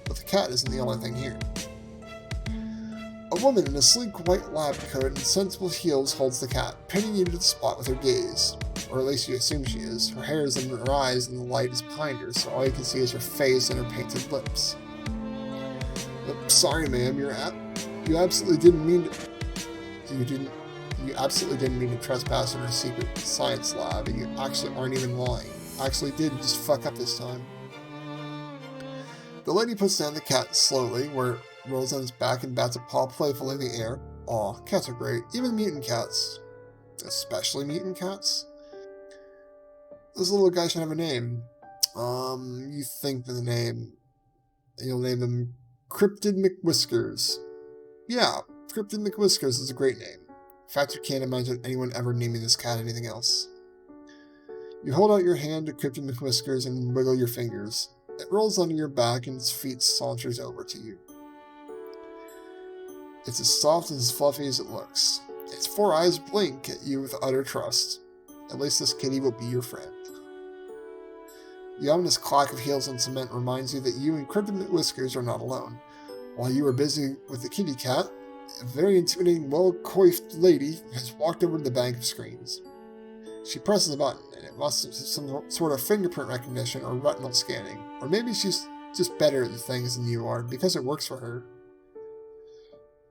But the cat isn't the only thing here. A woman in a sleek white lab coat and sensible heels holds the cat, pinning you to the spot with her gaze. Or at least you assume she is. Her hair is in her eyes and the light is behind her, so all you can see is her face and her painted lips. Sorry, ma'am, you absolutely didn't mean to... You absolutely didn't mean to trespass in her secret science lab, and you actually aren't even lying. Actually did just fuck up this time. The lady puts down the cat slowly, where it rolls on its back and bats a paw playfully in the air. Aw, cats are great. Even mutant cats. Especially mutant cats. This little guy should have a name. You think of the name. You'll name them Cryptid McWhiskers. Yeah, Cryptid McWhiskers is a great name. In fact, you can't imagine anyone ever naming this cat anything else. You hold out your hand to Cryptid McWhiskers and wiggle your fingers. It rolls onto your back and its feet saunters over to you. It's as soft and as fluffy as it looks. Its 4 eyes blink at you with utter trust. At least this kitty will be your friend. The ominous clack of heels on cement reminds you that you and Cryptid McWhiskers are not alone. While you are busy with the kitty cat, a very intimidating, well-coiffed lady has walked over to the bank of screens. She presses a button, and it must have some sort of fingerprint recognition or retinal scanning. Or maybe she's just better at the things than you are, because it works for her.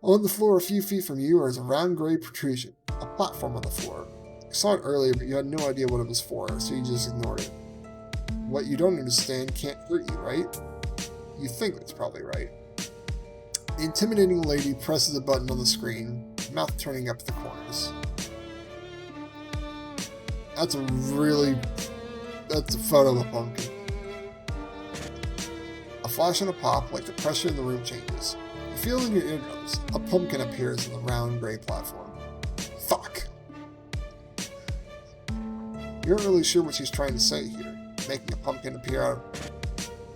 On the floor a few feet from you is a round gray protrusion, a platform on the floor. You saw it earlier, but you had no idea what it was for, so you just ignored it. What you don't understand can't hurt you, right? You think that's probably right. The intimidating lady presses a button on the screen, mouth turning up at the corners. That's a photo of a pumpkin. A flash and a pop, like the pressure in the room changes. You feel in your eardrums. A pumpkin appears on the round gray platform. Fuck. You aren't really sure what she's trying to say here. Making a pumpkin appear out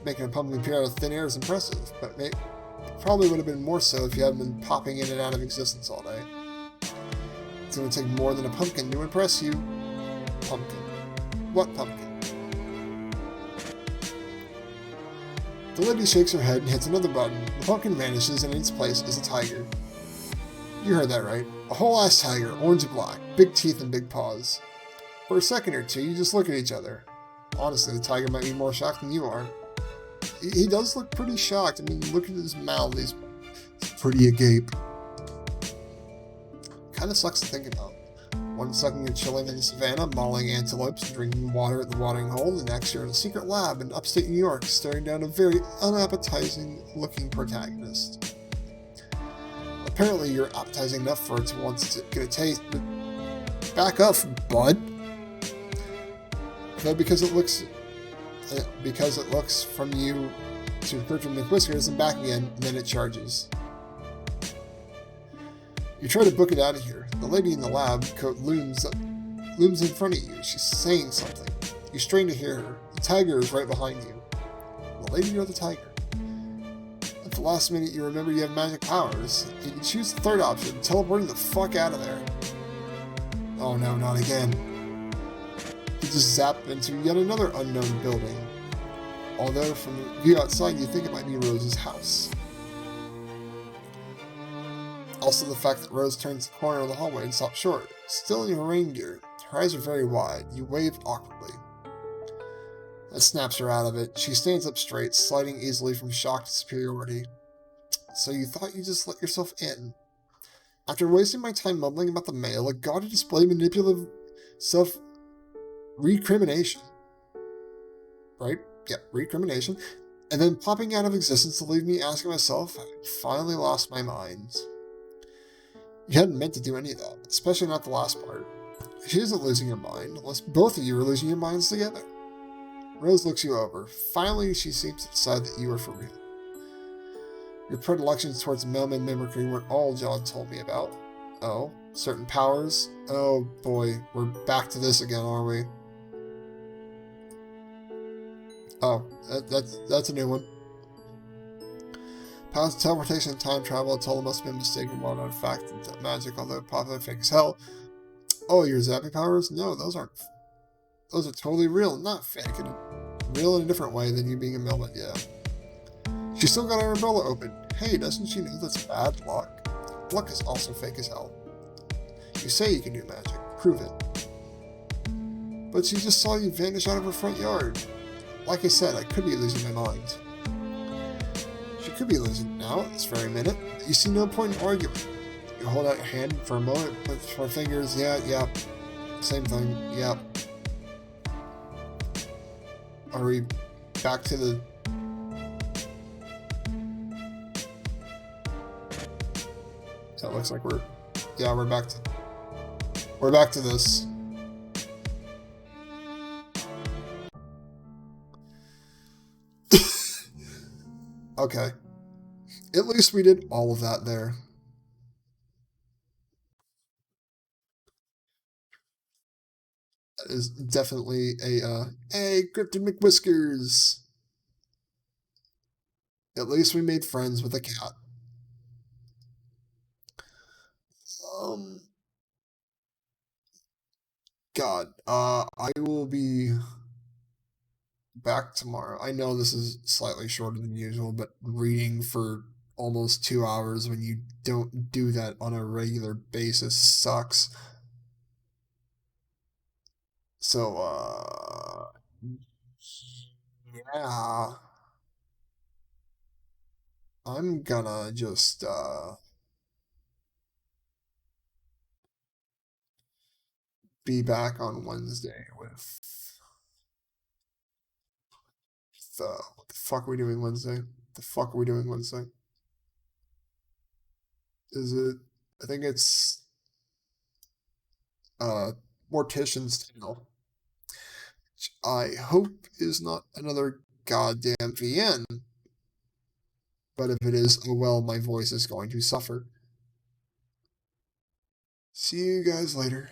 of thin air is impressive, but probably would have been more so if you hadn't been popping in and out of existence all day. It's going to take more than a pumpkin to impress you. Pumpkin. What pumpkin? The lady shakes her head and hits another button. The pumpkin vanishes, and in its place is a tiger. You heard that right. A whole-ass tiger, orange and black, big teeth and big paws. For a second or two, you just look at each other. Honestly, the tiger might be more shocked than you are. He does look pretty shocked. I mean, look at his mouth. He's pretty agape. Kinda sucks to think about. One second you're chilling in the savannah, mauling antelopes and drinking water at the watering hole. The next you're in a secret lab in upstate New York, staring down a very unappetizing-looking protagonist. Apparently you're appetizing enough for it to want to get a taste, but back up, bud. Though because it looks from you to Cryptid McWhiskers and back again, and then it charges. You try to book it out of here. The lady in the lab coat looms looms in front of you. She's saying something. You strain to hear her. The tiger is right behind you. The lady or the tiger? At the last minute, you remember you have magic powers. You can choose the third option, teleporting the fuck out of there. Oh no, not again. You just zap into yet another unknown building. Although from the view outside, you think it might be Rose's house. Also, the fact that Rose turns the corner of the hallway and stops short. Still in your rain gear. Her eyes are very wide. You wave awkwardly. That snaps her out of it. She stands up straight, sliding easily from shock to superiority. So you thought you just let yourself in. After wasting my time mumbling about the mail, a gaudy display manipulative self-recrimination. Right? Yeah, recrimination. And then popping out of existence to leave me asking myself, I finally lost my mind. You hadn't meant to do any of that, especially not the last part. She isn't losing her mind, unless both of you are losing your minds together. Rose looks you over. Finally, she seems to decide that you are for real. Your predilections towards mailman mimicry weren't all John told me about. Oh, certain powers? Oh boy, we're back to this again, are we? Oh, that's a new one. Powers of teleportation and time travel. I told them must have been mistaken, while not a fact and magic, although popular fake as hell. Oh, your zapping powers? No, those aren't. Those are totally real, not fake. And real in a different way than you being a mailman, yeah. She still got her umbrella open. Hey, doesn't she know that's bad luck? Luck is also fake as hell. You say you can do magic. Prove it. But she just saw you vanish out of her front yard. Like I said, I could be losing my mind. She could be losing now at this very minute. You see no point in arguing. You hold out your hand for a moment, put your fingers, yeah. Same thing, yep. Are we back to the... That looks like we're... Yeah, we're back to this. Okay. At least we did all of that there. That is definitely a, hey, Cryptid McWhiskers! At least we made friends with a cat. God, I will be back tomorrow. I know this is slightly shorter than usual, but reading for almost 2 hours when you don't do that on a regular basis sucks. So, yeah. I'm gonna just, be back on Wednesday with what the fuck are we doing Wednesday? Is it, I think it's, Mortician's Tale. Which I hope is not another goddamn VN. But if it is, oh well, my voice is going to suffer. See you guys later.